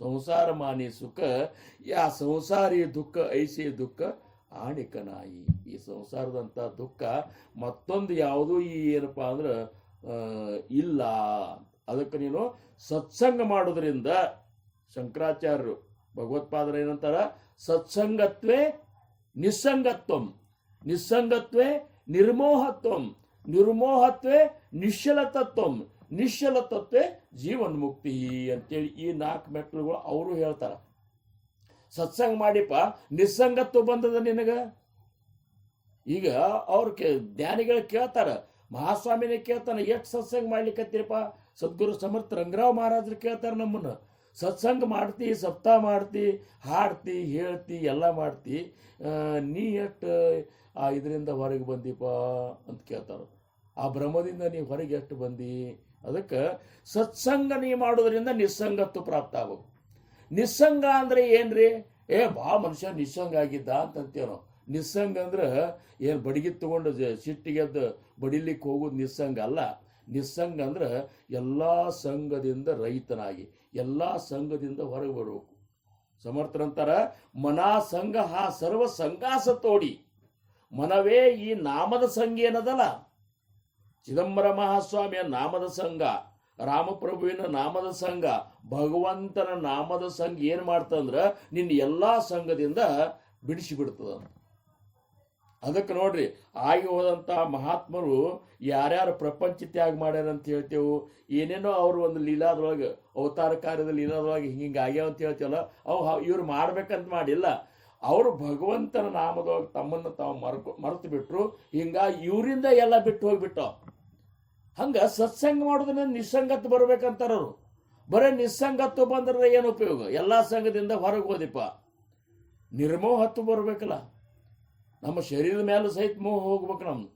ಸಂಸಾರ ಮಾನಿ ಸುಖ ಯಾ ಸಂಸಾರಿ ದುಃಖ ಐಸಿ ದುಃಖ ಆಣಿಕ ನಾಯಿ. ಈ ಸಂಸಾರದಂಥ ದುಃಖ ಮತ್ತೊಂದು ಯಾವುದೂ ಈ ಏನಪ್ಪ ಅಂದ್ರೆ ಇಲ್ಲ. ಅದಕ್ಕೆ ನೀನು ಸತ್ಸಂಗ ಮಾಡೋದ್ರಿಂದ ಶಂಕರಾಚಾರ್ಯರು ಭಗವತ್ಪಾದರು ಏನಂತಾರ, ಸತ್ಸಂಗತ್ವೇ ನಿಸ್ಸಂಗತ್ವಂ, ನಿಸ್ಸಂಗತ್ವೇ ನಿರ್ಮೋಹತ್ವಂ, ನಿರ್ಮೋಹತ್ವೇ ನಿಶ್ಚಲತತ್ವಂ, ನಿಶ್ಚಲತತ್ವೇ ಜೀವನ್ಮುಕ್ತಿ ಅಂತೇಳಿ ಈ 4 ಮೆಟ್ಲುಗಳು ಅವರು ಹೇಳ್ತಾರೆ. ಸತ್ಸಂಗ ಮಾಡಿಪ್ಪ, ನಿಸ್ಸಂಗತ್ವ ಬಂದದ ನಿನಗ. ಈಗ ಅವ್ರು ಜ್ಞಾನಿಗಳು ಕೇಳ್ತಾರ, ಮಹಾಸ್ವಾಮಿನೇ ಕೇಳ್ತಾನೆ, ಎಷ್ಟು ಸತ್ಸಂಗ ಮಾಡ್ಲಿಕ್ಕತ್ತೀರಪ್ಪ? ಸದ್ಗುರು ಸಮರ್ಥ ರಂಗರಾವ್ ಮಹಾರಾಜರು ಕೇಳ್ತಾರೆ ನಮ್ಮನ್ನ, ಸತ್ಸಂಗ ಮಾಡ್ತಿ, ಸಪ್ತಾಹ ಮಾಡ್ತಿ, ಹಾಡ್ತಿ, ಹೇಳ್ತಿ, ಎಲ್ಲ ಮಾಡ್ತಿ, ನೀ ಎಷ್ಟು ಇದರಿಂದ ಹೊರಗೆ ಬಂದಿಪ್ಪ ಅಂತ ಕೇಳ್ತಾರ. ಆ ಭ್ರಮದಿಂದ ನೀ ಹೊರಗೆ ಎಷ್ಟು ಬಂದಿ? ಅದಕ್ಕೆ ಸತ್ಸಂಗ ನೀ ಮಾಡೋದ್ರಿಂದ ನಿಸ್ಸಂಗತ್ವ ಪ್ರಾಪ್ತ ಆಗ್ಬೇಕು. ನಿಸ್ಸಂಗ ಅಂದ್ರೆ ಏನ್ರಿ? ಬಾ ಮನುಷ್ಯ ನಿಸ್ಸಂಗ ಆಗಿದ್ದ ಅಂತಂತೇವ್ ನಾವು. ನಿಸ್ಸಂಗ ಅಂದ್ರೆ ಏನು ಬಡಿಗೆ ತಗೊಂಡು ಸಿಟ್ಟಿಗೆದ್ದು ಬಡಿಲಿಕ್ಕೆ ಹೋಗೋದು ನಿಸ್ಸಂಗ ಅಲ್ಲ. ನಿಸ್ಸಂಗ ಅಂದ್ರೆ ಎಲ್ಲ ಸಂಘದಿಂದ ರಹಿತನಾಗಿ, ಎಲ್ಲ ಸಂಘದಿಂದ ಹೊರಗೆ ಬರಬೇಕು. ಸಮರ್ಥರಂತಾರ, ಮನಾ ಸಂಘ ಸರ್ವ ಸಂಘಾಸ ತೋಡಿ, ಮನವೇ ಈ ನಾಮದ ಸಂಘ ಏನದಲ್ಲ, ಚಿದಂಬರ ಮಹಾಸ್ವಾಮಿಯ ನಾಮದ ಸಂಘ, ರಾಮಪ್ರಭುವಿನ ನಾಮದ ಸಂಘ, ಭಗವಂತನ ನಾಮದ ಸಂಘ ಏನು ಮಾಡ್ತಂದ್ರೆ ನಿನ್ನ ಎಲ್ಲ ಸಂಘದಿಂದ ಬಿಡಿಸಿ ಬಿಡ್ತದ. ಅದಕ್ಕೆ ನೋಡ್ರಿ, ಆಗಿ ಹೋದಂಥ ಮಹಾತ್ಮರು ಯಾರ್ಯಾರು ಪ್ರಪಂಚ ತ್ಯಾಗ ಮಾಡ್ಯಾರ ಅಂತ ಹೇಳ್ತೇವೆ, ಏನೇನೋ ಅವರು ಒಂದು ಲೀಲಾದೊಳಗೆ, ಅವತಾರ ಕಾರ್ಯದ ಲೀಲಾದೊಳಗೆ ಹಿಂಗೆ ಆಗ್ಯಾವ ಅಂತ ಹೇಳ್ತೇವಲ್ಲ, ಇವ್ರು ಮಾಡ್ಬೇಕಂತ ಮಾಡಿಲ್ಲ. ಅವರು ಭಗವಂತನ ನಾಮದೊಳಗೆ ತಮ್ಮನ್ನು ತಾವು ಮರೆತು ಬಿಟ್ರು. ಹಿಂಗಾಗಿ ಇವರಿಂದ ಎಲ್ಲ ಬಿಟ್ಟು ಹೋಗ್ಬಿಟ್ಟು. ಹಂಗೆ ಸತ್ಸಂಗ ಮಾಡೋದನ್ನ ನಿಸ್ಸಂಗತ್ವ ಬರ್ಬೇಕಂತಾರವರು. ಬರೀ ನಿಸ್ಸಂಗತ್ವ ಬಂದ್ರೆ ಏನು ಉಪಯೋಗ? ಎಲ್ಲ ಸಂಘದಿಂದ ಹೊರಗೆ ಹೋದಿಪ್ಪ, ನಿರ್ಮೋಹತ್ವ ಬರಬೇಕಲ್ಲ. ನಮ್ಮ ಶರೀರದ ಮೇಲೂ ಸಹಿತ ಮೋಹ ಹೋಗ್ಬೇಕು. ನಮ್ದು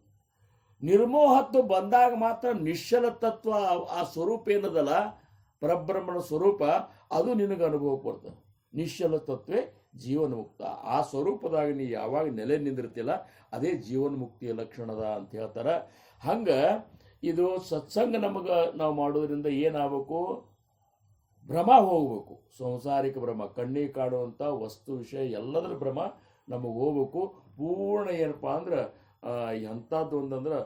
ನಿರ್ಮೋಹತ್ವ ಬಂದಾಗ ಮಾತ್ರ ನಿಶ್ಚಲ ತತ್ವ, ಆ ಸ್ವರೂಪ ಏನದಲ್ಲ, ಪರಬ್ರಹ್ಮನ ಸ್ವರೂಪ, ಅದು ನಿನಗೆ ಅನುಭವಕ್ಕೆ ಬರ್ತದೆ. ನಿಶ್ಚಲ ತತ್ವೇ ಜೀವನ ಮುಕ್ತ. ಆ ಸ್ವರೂಪದಾಗ ನೀ ಯಾವಾಗ ನೆಲೆ ನಿಂದಿರ್ತಿಲ್ಲ, ಅದೇ ಜೀವನ ಮುಕ್ತಿಯ ಲಕ್ಷಣದ ಅಂತ ಹೇಳ್ತಾರೆ. ಹಂಗೆ ಇದು ಸತ್ಸಂಗ ನಮಗೆ ನಾವು ಮಾಡೋದ್ರಿಂದ ಏನಾಗಬೇಕು? ಭ್ರಮ ಹೋಗ್ಬೇಕು. ಸಂಸಾರಿಕ ಭ್ರಮ, ಕಣ್ಣಿಗೆ ಕಾಣುವಂಥ ವಸ್ತು ವಿಷಯ ಎಲ್ಲದರ ಭ್ರಮ ನಮಗೆ ಹೋಗ್ಬೇಕು. ಪೂರ್ಣ ಏನಪ್ಪ ಅಂದ್ರೆ ಎಂಥದ್ದು ಒಂದಂದ್ರೆ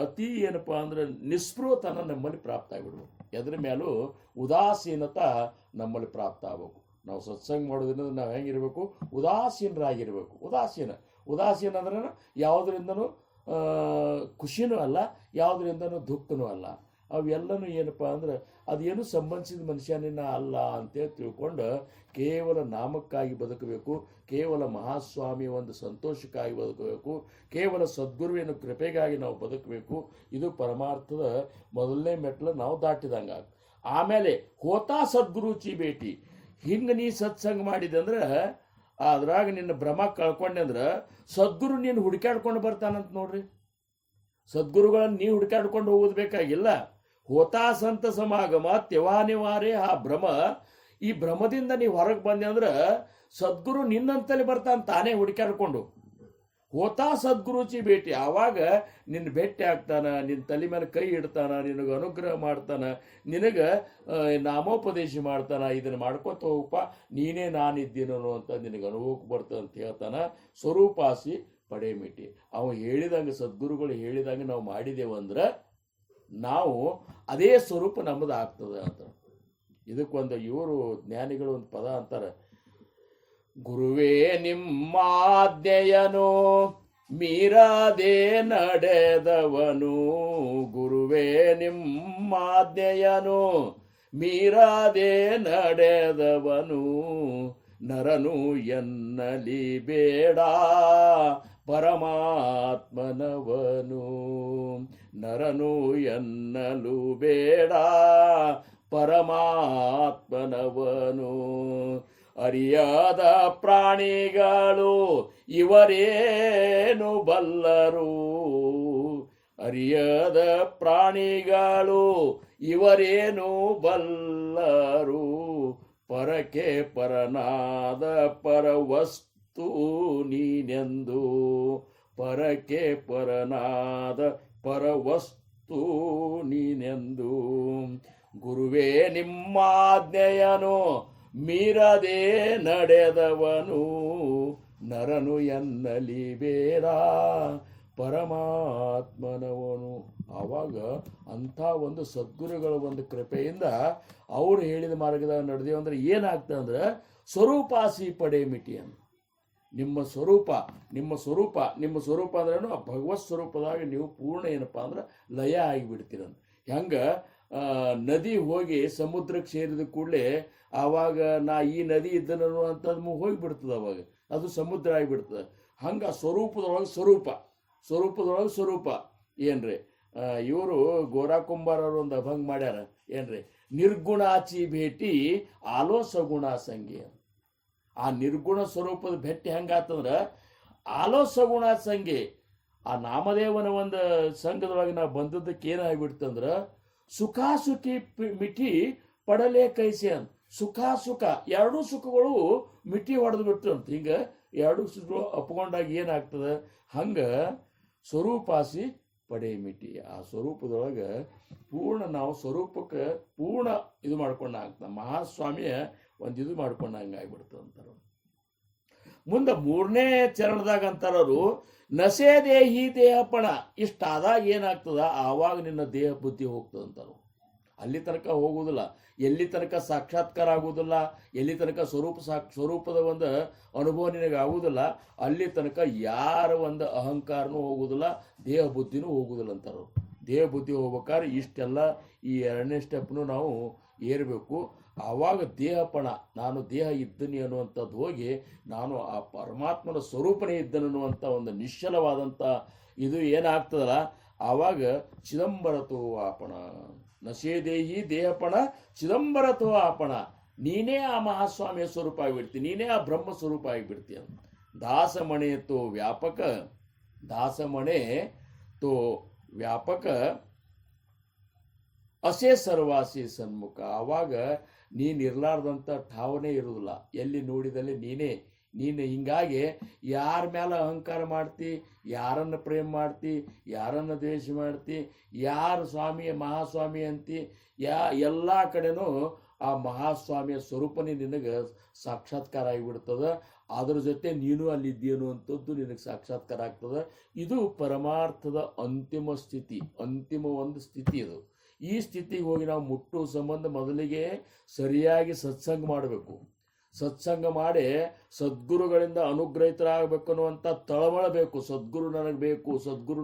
ಅತಿ ಏನಪ್ಪ ಅಂದ್ರೆ ನಿಸ್ಪೃಹತನ ನಮ್ಮಲ್ಲಿ ಪ್ರಾಪ್ತ ಆಗಿಬಿಡ್ಬೇಕು. ಎದ್ರ ಮೇಲೂ ಉದಾಸೀನತ ನಮ್ಮಲ್ಲಿ ಪ್ರಾಪ್ತ ಆಗ್ಬೇಕು. ನಾವು ಸತ್ಸಂಗ ಮಾಡೋದ್ರಿಂದ ನಾವು ಹೆಂಗಿರ್ಬೇಕು? ಉದಾಸೀನರಾಗಿರ್ಬೇಕು. ಉದಾಸೀನ ಅಂದ್ರೆ ಯಾವುದರಿಂದನೂ ಖುಷಿನೂ ಅಲ್ಲ, ಯಾವುದರಿಂದನೂ ದುಃಖನೂ ಅಲ್ಲ. ಅವೆಲ್ಲನೂ ಏನಪ್ಪ ಅಂದ್ರೆ ಅದೇನು ಸಂಬಂಧಿಸಿದ ಮನುಷ್ಯನಿನ ಅಲ್ಲ ಅಂತೇಳಿ ತಿಳ್ಕೊಂಡು ಕೇವಲ ನಾಮಕ್ಕಾಗಿ ಬದುಕಬೇಕು. ಕೇವಲ ಮಹಾಸ್ವಾಮಿಯ ಒಂದು ಸಂತೋಷಕ್ಕಾಗಿ ಬದುಕಬೇಕು. ಕೇವಲ ಸದ್ಗುರುವಿನ ಕೃಪೆಗಾಗಿ ನಾವು ಬದುಕಬೇಕು. ಇದು ಪರಮಾರ್ಥದ ಮೊದಲನೇ ಮೆಟ್ಲು ನಾವು ದಾಟಿದಂಗೆ. ಆಮೇಲೆ ಹೋತಾ ಸದ್ಗುರುಚಿ ಭೇಟಿ. ಹಿಂಗೆ ನೀ ಸತ್ಸಂಗ ಮಾಡಿದೆ ಅಂದ್ರೆ ಅದ್ರಾಗ ನಿನ್ನ ಭ್ರಮ ಕಳ್ಕೊಂಡೆ ಅಂದ್ರೆ ಸದ್ಗುರು ನೀನು ಹುಡುಕಾಡ್ಕೊಂಡು ಬರ್ತಾನಂತ ನೋಡ್ರಿ. ಸದ್ಗುರುಗಳನ್ನು ನೀ ಹುಡುಕಾಡ್ಕೊಂಡು ಹೋಗೋದು ಬೇಕಾಗಿಲ್ಲ. ಹೋತಾ ಸಂತ ಸಮಾಗಮ ತ್ಯವಾನಿವಾರೇ ಆ ಭ್ರಮ. ಈ ಭ್ರಮದಿಂದ ನೀವು ಹೊರಗೆ ಬಂದೆ ಅಂದ್ರೆ ಸದ್ಗುರು ನಿನ್ನಂತಲೇ ಬರ್ತಾನೆ, ತಾನೇ ಹುಡುಕಾಡ್ಕೊಂಡು. ಹೋತಾ ಸದ್ಗುರುಚಿ ಭೇಟಿ. ಆವಾಗ ನಿನ್ನ ಭೇಟಿ ಆಗ್ತಾನ, ನಿನ್ನ ತಲೆ ಮೇಲೆ ಕೈ ಇಡ್ತಾನ, ನಿನಗೆ ಅನುಗ್ರಹ ಮಾಡ್ತಾನ, ನಿನಗೆ ನಾಮೋಪದೇಶ ಮಾಡ್ತಾನ. ಇದನ್ನು ಮಾಡ್ಕೊತ ಹೋಗಪ್ಪ, ನೀನೇ ನಾನಿದ್ದೀನೋ ಅಂತ ನಿನಗೆ ಅನುಭವಕ್ಕೆ ಬರ್ತದೆ ಅಂತ ಹೇಳ್ತಾನ. ಸ್ವರೂಪಾಸಿ ಪಡೆ ಮಿಟಿ. ಅವ ಹೇಳಿದಂಗೆ, ಸದ್ಗುರುಗಳು ಹೇಳಿದಂಗೆ ನಾವು ಮಾಡಿದೆವಂದ್ರೆ ನಾವು ಅದೇ ಸ್ವರೂಪ ನಮ್ಮದು ಆಗ್ತದೆ ಅಂತ. ಇದಕ್ಕೊಂದು ಇವರು ಜ್ಞಾನಿಗಳು ಒಂದು ಪದ ಅಂತಾರೆ, ಗುರುವೇ ನಿಮ್ಮಾಜ್ಞೆಯನು ಮೀರದೆ ನಡೆದವನು. ಗುರುವೇ ನಿಮ್ಮಾಜ್ಞೆಯನು ಮೀರದೆ ನಡೆದವನು. ನರನು ಎನ್ನಲಿ ಬೇಡ ಪರಮಾತ್ಮನವನು. ನರನು ಎನ್ನಲು ಬೇಡ ಪರಮಾತ್ಮನವನು. ಅರಿಯದ ಪ್ರಾಣಿಗಳು ಇವರೇನು ಬಲ್ಲರು. ಅರಿಯದ ಪ್ರಾಣಿಗಳು ಇವರೇನು ಬಲ್ಲರು. ಪರಕೆ ಪರನಾದ ಪರವಸ್ತು ನೀನೆಂದು. ಪರಕೆ ಪರನಾದ ಪರವಸ್ತು ನೀನೆಂದು. ಗುರುವೇ ನಿಮ್ಮಾಜ್ಞೆಯನು ಮೀರದೆ ನಡೆದವನು. ನರನು ಎನ್ನಲಿ ಬೇಡ ಪರಮಾತ್ಮನವನು. ಆವಾಗ ಅಂಥ ಒಂದು ಸದ್ಗುರುಗಳ ಒಂದು ಕೃಪೆಯಿಂದ ಅವ್ರು ಹೇಳಿದ ಮಾರ್ಗದಾಗ ನಡೆದೇವು ಅಂದ್ರೆ ಏನಾಗ್ತದೆ ಅಂದ್ರೆ ಸ್ವರೂಪಾಸಿ ಪಡೆ ಮಿಟಿ ಅಂತ. ನಿಮ್ಮ ಸ್ವರೂಪ ಅಂದ್ರೇನು ಆ ಭಗವತ್ ಸ್ವರೂಪದಾಗ ನೀವು ಪೂರ್ಣ ಏನಪ್ಪ ಅಂದ್ರೆ ಲಯ ಆಗಿಬಿಡ್ತೀರಂತ. ಹೆಂಗೆ ನದಿ ಹೋಗಿ ಸಮುದ್ರಕ್ಕೆ ಸೇರಿದ ಕೂಡಲೇ ಆವಾಗ ನಾ ಈ ನದಿ ಇದ್ದನು ಅಂತದ್ದು ಹೋಗಿಬಿಡ್ತದೆ, ಅವಾಗ ಅದು ಸಮುದ್ರ ಆಗಿಬಿಡ್ತದೆ. ಹಂಗೆ ಸ್ವರೂಪದೊಳಗೆ ಸ್ವರೂಪ ಏನ್ರಿ ಇವರು ಗೋರಾ ಕುಂಬಾರರು ಒಂದು ಅಭಂಗ ಮಾಡ್ಯಾರ ಏನ್ರಿ, ನಿರ್ಗುಣಾಚಿ ಭೇಟಿ ಆಲೋ ಸಗುಣ ಸಂಗಿ. ಆ ನಿರ್ಗುಣ ಸ್ವರೂಪದ ಭೇಟಿ ಹೆಂಗಾತಂದ್ರೆ ಆಲೋ ಸಗುಣ ಸಂಗಿ. ಆ ನಾಮದೇವನ ಒಂದು ಸಂಘದೊಳಗೆ ನಾವು ಬಂದದ್ದಕ್ಕೆ ಏನಾಗ್ಬಿಡ್ತಂದ್ರೆ ಸುಖಿ ಮಿಠಿ ಪಡಲೇ ಕೈಸೆ ಅಂತ. ಸುಖ ಎರಡೂ ಸುಖಗಳು ಮಿಠಿ ಹೊಡೆದು ಬಿಟ್ಟು ಅಂತ. ಹಿಂಗೆ ಎರಡೂ ಸುಖಗಳು ಅಪ್ಕೊಂಡಾಗ ಏನಾಗ್ತದೆ, ಹಂಗೆ ಸ್ವರೂಪಾಸಿ ಪಡೆ ಮಿಟಿ. ಆ ಸ್ವರೂಪದೊಳಗೆ ಪೂರ್ಣ ನಾವು ಸ್ವರೂಪಕ್ಕೆ ಪೂರ್ಣ ಇದು ಮಾಡ್ಕೊಂಡು ಆಗ್ತದೆ. ಮಹಾಸ್ವಾಮಿಯ ಒಂದು ಇದು ಮಾಡ್ಕೊಂಡಂಗೆ ಆಗ್ಬಿಡ್ತದೆ ಅಂತಾರೆ. ಮುಂದೆ 3ನೇ ಚರಣದಾಗ ಅಂತಾರವರು ನಸೆ ದೇಹಿ ದೇಹಪಣ. ಇಷ್ಟಾದಾಗ ಏನಾಗ್ತದ, ಆವಾಗ ನಿನ್ನ ದೇಹ ಬುದ್ಧಿ ಹೋಗ್ತದೆ ಅಂತಾರು. ಅಲ್ಲಿ ತನಕ ಹೋಗುವುದಿಲ್ಲ, ಎಲ್ಲಿ ತನಕ ಸಾಕ್ಷಾತ್ಕಾರ ಆಗುವುದಿಲ್ಲ, ಎಲ್ಲಿ ತನಕ ಸ್ವರೂಪದ ಒಂದು ಅನುಭವ ನಿನಗೆ ಆಗುವುದಿಲ್ಲ, ಅಲ್ಲಿ ತನಕ ಯಾರ ಒಂದು ಅಹಂಕಾರನೂ ಹೋಗುವುದಿಲ್ಲ, ದೇಹ ಬುದ್ಧಿನೂ ಹೋಗುವುದಿಲ್ಲ ಅಂತಾರೆ. ದೇಹ ಬುದ್ಧಿ ಹೋಗ್ಬೇಕಾದ್ರೆ ಇಷ್ಟೆಲ್ಲ ಈ 2ನೇ ಸ್ಟೆಪ್ನು ನಾವು ಏರಬೇಕು. ಆವಾಗ ದೇಹಪಣ, ನಾನು ದೇಹ ಇದ್ದೀನಿ ಅನ್ನುವಂಥದ್ದು ಹೋಗಿ ನಾನು ಆ ಪರಮಾತ್ಮನ ಸ್ವರೂಪನೇ ಇದ್ದನನ್ನುವಂಥ ಒಂದು ನಿಶ್ಚಲವಾದಂಥ ಇದು ಏನಾಗ್ತದಲ್ಲ, ಆವಾಗ ಚಿದಂಬರತೋ ಆಪಣ. ನಶೇದೇಹಿ ದೇಹಪಣ ಚಿದಂಬರತೋ ಆಪಣ. ನೀನೇ ಆ ಮಹಾಸ್ವಾಮಿಯ ಸ್ವರೂಪ ಆಗಿಬಿಡ್ತೀನಿ, ನೀನೇ ಆ ಬ್ರಹ್ಮ ಸ್ವರೂಪ ಆಗಿಬಿಡ್ತೀಯ. ದಾಸಮಣೆ ತೋ ವ್ಯಾಪಕ ಅಸೇ ಸರ್ವಾಸಿ ಸನ್ಮುಖ. ಆವಾಗ ನೀನು ಇರಲಾರ್ದಂಥ ಠಾವನೇ ಇರುವುದಿಲ್ಲ, ಎಲ್ಲಿ ನೋಡಿದಲ್ಲಿ ನೀನು ಹಿಂಗಾಗಿ ಯಾರ ಮೇಲೆ ಅಹಂಕಾರ ಮಾಡ್ತಿ, ಯಾರನ್ನು ಪ್ರೇಮ ಮಾಡ್ತಿ, ಯಾರನ್ನು ದ್ವೇಷ ಮಾಡ್ತಿ, ಯಾರು ಮಹಾಸ್ವಾಮಿ ಅಂತಿ, ಎಲ್ಲ ಕಡೆನೂ ಆ ಮಹಾಸ್ವಾಮಿಯ ಸ್ವರೂಪನೇ ನಿನಗೆ ಸಾಕ್ಷಾತ್ಕಾರ ಆಗಿಬಿಡ್ತದೆ. ಅದ್ರ ಜೊತೆ ನೀನು ಅಲ್ಲಿದ್ದೀನು ಅಂಥದ್ದು ನಿನಗೆ ಸಾಕ್ಷಾತ್ಕಾರ ಆಗ್ತದೆ. ಇದು ಪರಮಾರ್ಥದ ಅಂತಿಮ ಒಂದು ಸ್ಥಿತಿ ಇದು. ಈ ಸ್ಥಿತಿಗೆ ಹೋಗಿ ನಾವು ಮುಟ್ಟುವ ಸಂಬಂಧ ಮೊದಲಿಗೆ ಸರಿಯಾಗಿ ಸತ್ಸಂಗ ಮಾಡಬೇಕು. ಸತ್ಸಂಗ ಮಾಡಿ ಸದ್ಗುರುಗಳಿಂದ ಅನುಗ್ರಹಿತರಾಗಬೇಕು ಅನ್ನುವಂಥ ತಳಮಳ ಬೇಕು. ಸದ್ಗುರು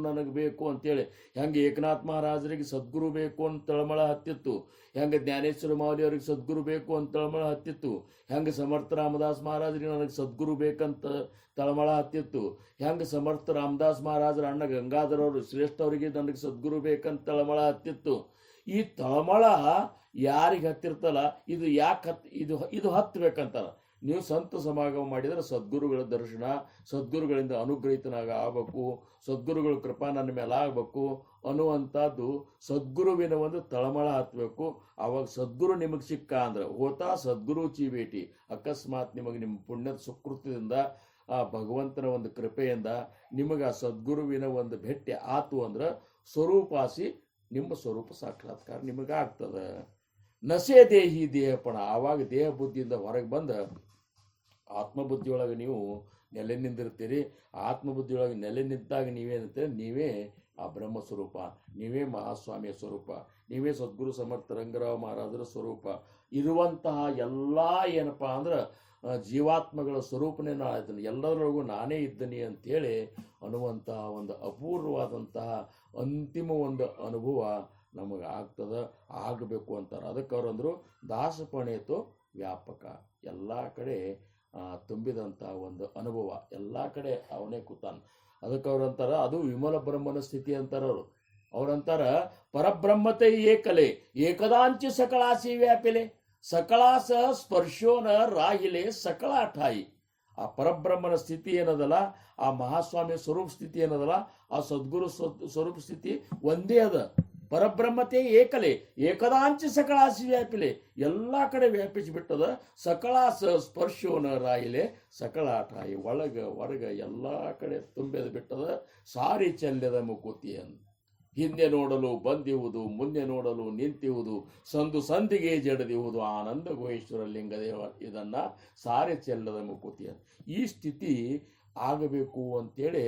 ನನಗೆ ಬೇಕು ಅಂತೇಳಿ ಹೆಂಗೆ ಏಕನಾಥ್ ಮಹಾರಾಜರಿಗೆ ಸದ್ಗುರು ಬೇಕು ಅಂತ ತಳಮಳ ಹತ್ತಿತ್ತು, ಹೆಂಗೆ ಜ್ಞಾನೇಶ್ವರ ಮಾವಲಿಯವರಿಗೆ ಸದ್ಗುರು ಬೇಕು ಅಂತ ತಳಮಳ ಹತ್ತಿತ್ತು, ಹೆಂಗೆ ಸಮರ್ಥ ರಾಮದಾಸ್ ಮಹಾರಾಜರಿಗೆ ನನಗೆ ಸದ್ಗುರು ಬೇಕಂತ ತಳಮಳ ಹತ್ತಿತ್ತು, ಹೆಂಗೆ ಸಮರ್ಥ ರಾಮದಾಸ್ ಮಹಾರಾಜರ ಅಣ್ಣ ಗಂಗಾಧರವರು ಶ್ರೇಷ್ಠವರಿಗೆ ನನಗೆ ಸದ್ಗುರು ಬೇಕಂತ ತಳಮಳ ಹತ್ತಿತ್ತು. ಈ ತಳಮಳ ಯಾರಿಗೆ ಹತ್ತಿರ್ತಲ್ಲ, ಇದು ಯಾಕೆ ಇದು ಹತ್ತಬೇಕಂತಾರ. ನೀವು ಸಂತ ಸಮಾಗಮ ಮಾಡಿದರೆ ಸದ್ಗುರುಗಳ ದರ್ಶನ, ಸದ್ಗುರುಗಳಿಂದ ಅನುಗ್ರಹಿತನಾಗ ಆಗಬೇಕು, ಸದ್ಗುರುಗಳ ಕೃಪಾ ನನ್ನ ಮೇಲೆ ಆಗಬೇಕು ಅನ್ನುವಂಥದ್ದು ಸದ್ಗುರುವಿನ ಒಂದು ತಳಮಳ ಹತ್ತಬೇಕು. ಆವಾಗ ಸದ್ಗುರು ನಿಮಗೆ ಸಿಕ್ಕ ಅಂದ್ರೆ ಹೋತಾ ಸದ್ಗುರು ಚಿ ಭೇಟಿ. ಅಕಸ್ಮಾತ್ ನಿಮಗೆ ನಿಮ್ಮ ಪುಣ್ಯದ ಸುಕೃತದಿಂದ ಆ ಭಗವಂತನ ಒಂದು ಕೃಪೆಯಿಂದ ನಿಮಗೆ ಆ ಸದ್ಗುರುವಿನ ಒಂದು ಭೇಟಿ ಆತು ಅಂದ್ರೆ ಸ್ವರೂಪಾಸಿ ನಿಮ್ಮ ಸ್ವರೂಪ ಸಾಕ್ಷಾತ್ಕಾರ ನಿಮಗೆ ಆಗ್ತದೆ. ನಸೆ ದೇಹಿ ದೇಹಪಣ. ಆವಾಗ ದೇಹ ಬುದ್ಧಿಯಿಂದ ಹೊರಗೆ ಬಂದ ಆತ್ಮಬುದ್ಧಿಯೊಳಗೆ ನೀವು ನೆಲೆ ನಿಂದಿರ್ತೀರಿ. ಆತ್ಮಬುದ್ಧಿಯೊಳಗೆ ನೆಲೆ ನಿಂತಾಗ ನೀವೇನಂತೀರಿ, ನೀವೇ ಆ ಬ್ರಹ್ಮ ಸ್ವರೂಪ, ನೀವೇ ಮಹಾಸ್ವಾಮಿಯ ಸ್ವರೂಪ, ನೀವೇ ಸದ್ಗುರು ಸಮರ್ಥ ರಂಗರಾವ್ ಮಹಾರಾಜರ ಸ್ವರೂಪ. ಇರುವಂತಹ ಎಲ್ಲ ಏನಪ್ಪ ಅಂದ್ರೆ ಜೀವಾತ್ಮಗಳ ಸ್ವರೂಪನೇ ನಾನು ಎಲ್ಲರೊಳಗೂ ನಾನೇ ಇದ್ದೀನಿ ಅಂಥೇಳಿ ಅನ್ನುವಂತಹ ಒಂದು ಅಪೂರ್ವವಾದಂತಹ ಅಂತಿಮ ಒಂದು ಅನುಭವ ನಮಗೆ ಆಗಬೇಕು ಅಂತಾರೆ. ಅದಕ್ಕೆ ಅವ್ರಂದರು ದಾಸಪಣೇತು ವ್ಯಾಪಕ. ಎಲ್ಲ ಕಡೆ ತುಂಬಿದಂಥ ಒಂದು ಅನುಭವ, ಎಲ್ಲ ಕಡೆ ಅವನೇ ಕೂತಾನ. ಅದಕ್ಕೆ ಅವ್ರಂತಾರ ಅದು ವಿಮಲ ಬ್ರಹ್ಮನ ಸ್ಥಿತಿ ಅಂತಾರ. ಅವ್ರಂತಾರ ಪರಬ್ರಹ್ಮತೆ ಏಕಲೆ ಏಕದಾಂಚಿ ಸಕಳಾಸಿ ವ್ಯಾಪಿಲೆ ಸಕಳಾಸ ಸ್ಪರ್ಶೋನ ರಾಹಿಲೆ ಸಕಳ ಠಾಯಿ. ಆ ಪರಬ್ರಹ್ಮನ ಸ್ಥಿತಿ ಏನದಲ್ಲ, ಆ ಮಹಾಸ್ವಾಮಿಯ ಸ್ವರೂಪ ಸ್ಥಿತಿ ಏನದಲ್ಲ, ಆ ಸದ್ಗುರು ಸ್ವರೂಪ ಸ್ಥಿತಿ ಒಂದೇ ಅದ. ಪರಬ್ರಹ್ಮತೆ ಏಕಲೆ ಏಕದಾಂಚಿ ಸಕಳಾಸಿ ವ್ಯಾಪಿಲೆ, ಎಲ್ಲ ಕಡೆ ವ್ಯಾಪಿಸಿಬಿಟ್ಟದ. ಸಕಳಾಸ ಸ್ಪರ್ಶೋನ ರಾಯಿಲೆ ಸಕಳ ಠಾಯಿ. ಒಳಗೆ ಹೊರಗೆ ಎಲ್ಲ ಕಡೆ ತುಂಬಿದ ಬಿಟ್ಟದ. ಸಾರಿ ಚೆಲ್ಲದ ಮುಕುತಿಯನ್ನು ಹಿಂದೆ ನೋಡಲು ಬಂದಿರುವುದು, ಮುಂದೆ ನೋಡಲು ನಿಂತಿರುವುದು, ಸಂದಿಗೆ ಜಡದಿರುವುದು ಆನಂದ ಗೋಹೇಶ್ವರ ಲಿಂಗದೇವ. ಇದನ್ನು ಸಾರಿ ಚೆಲ್ಲದ ಮುಕುತಿಯನ್ನು. ಈ ಸ್ಥಿತಿ ಆಗಬೇಕು ಅಂತೇಳಿ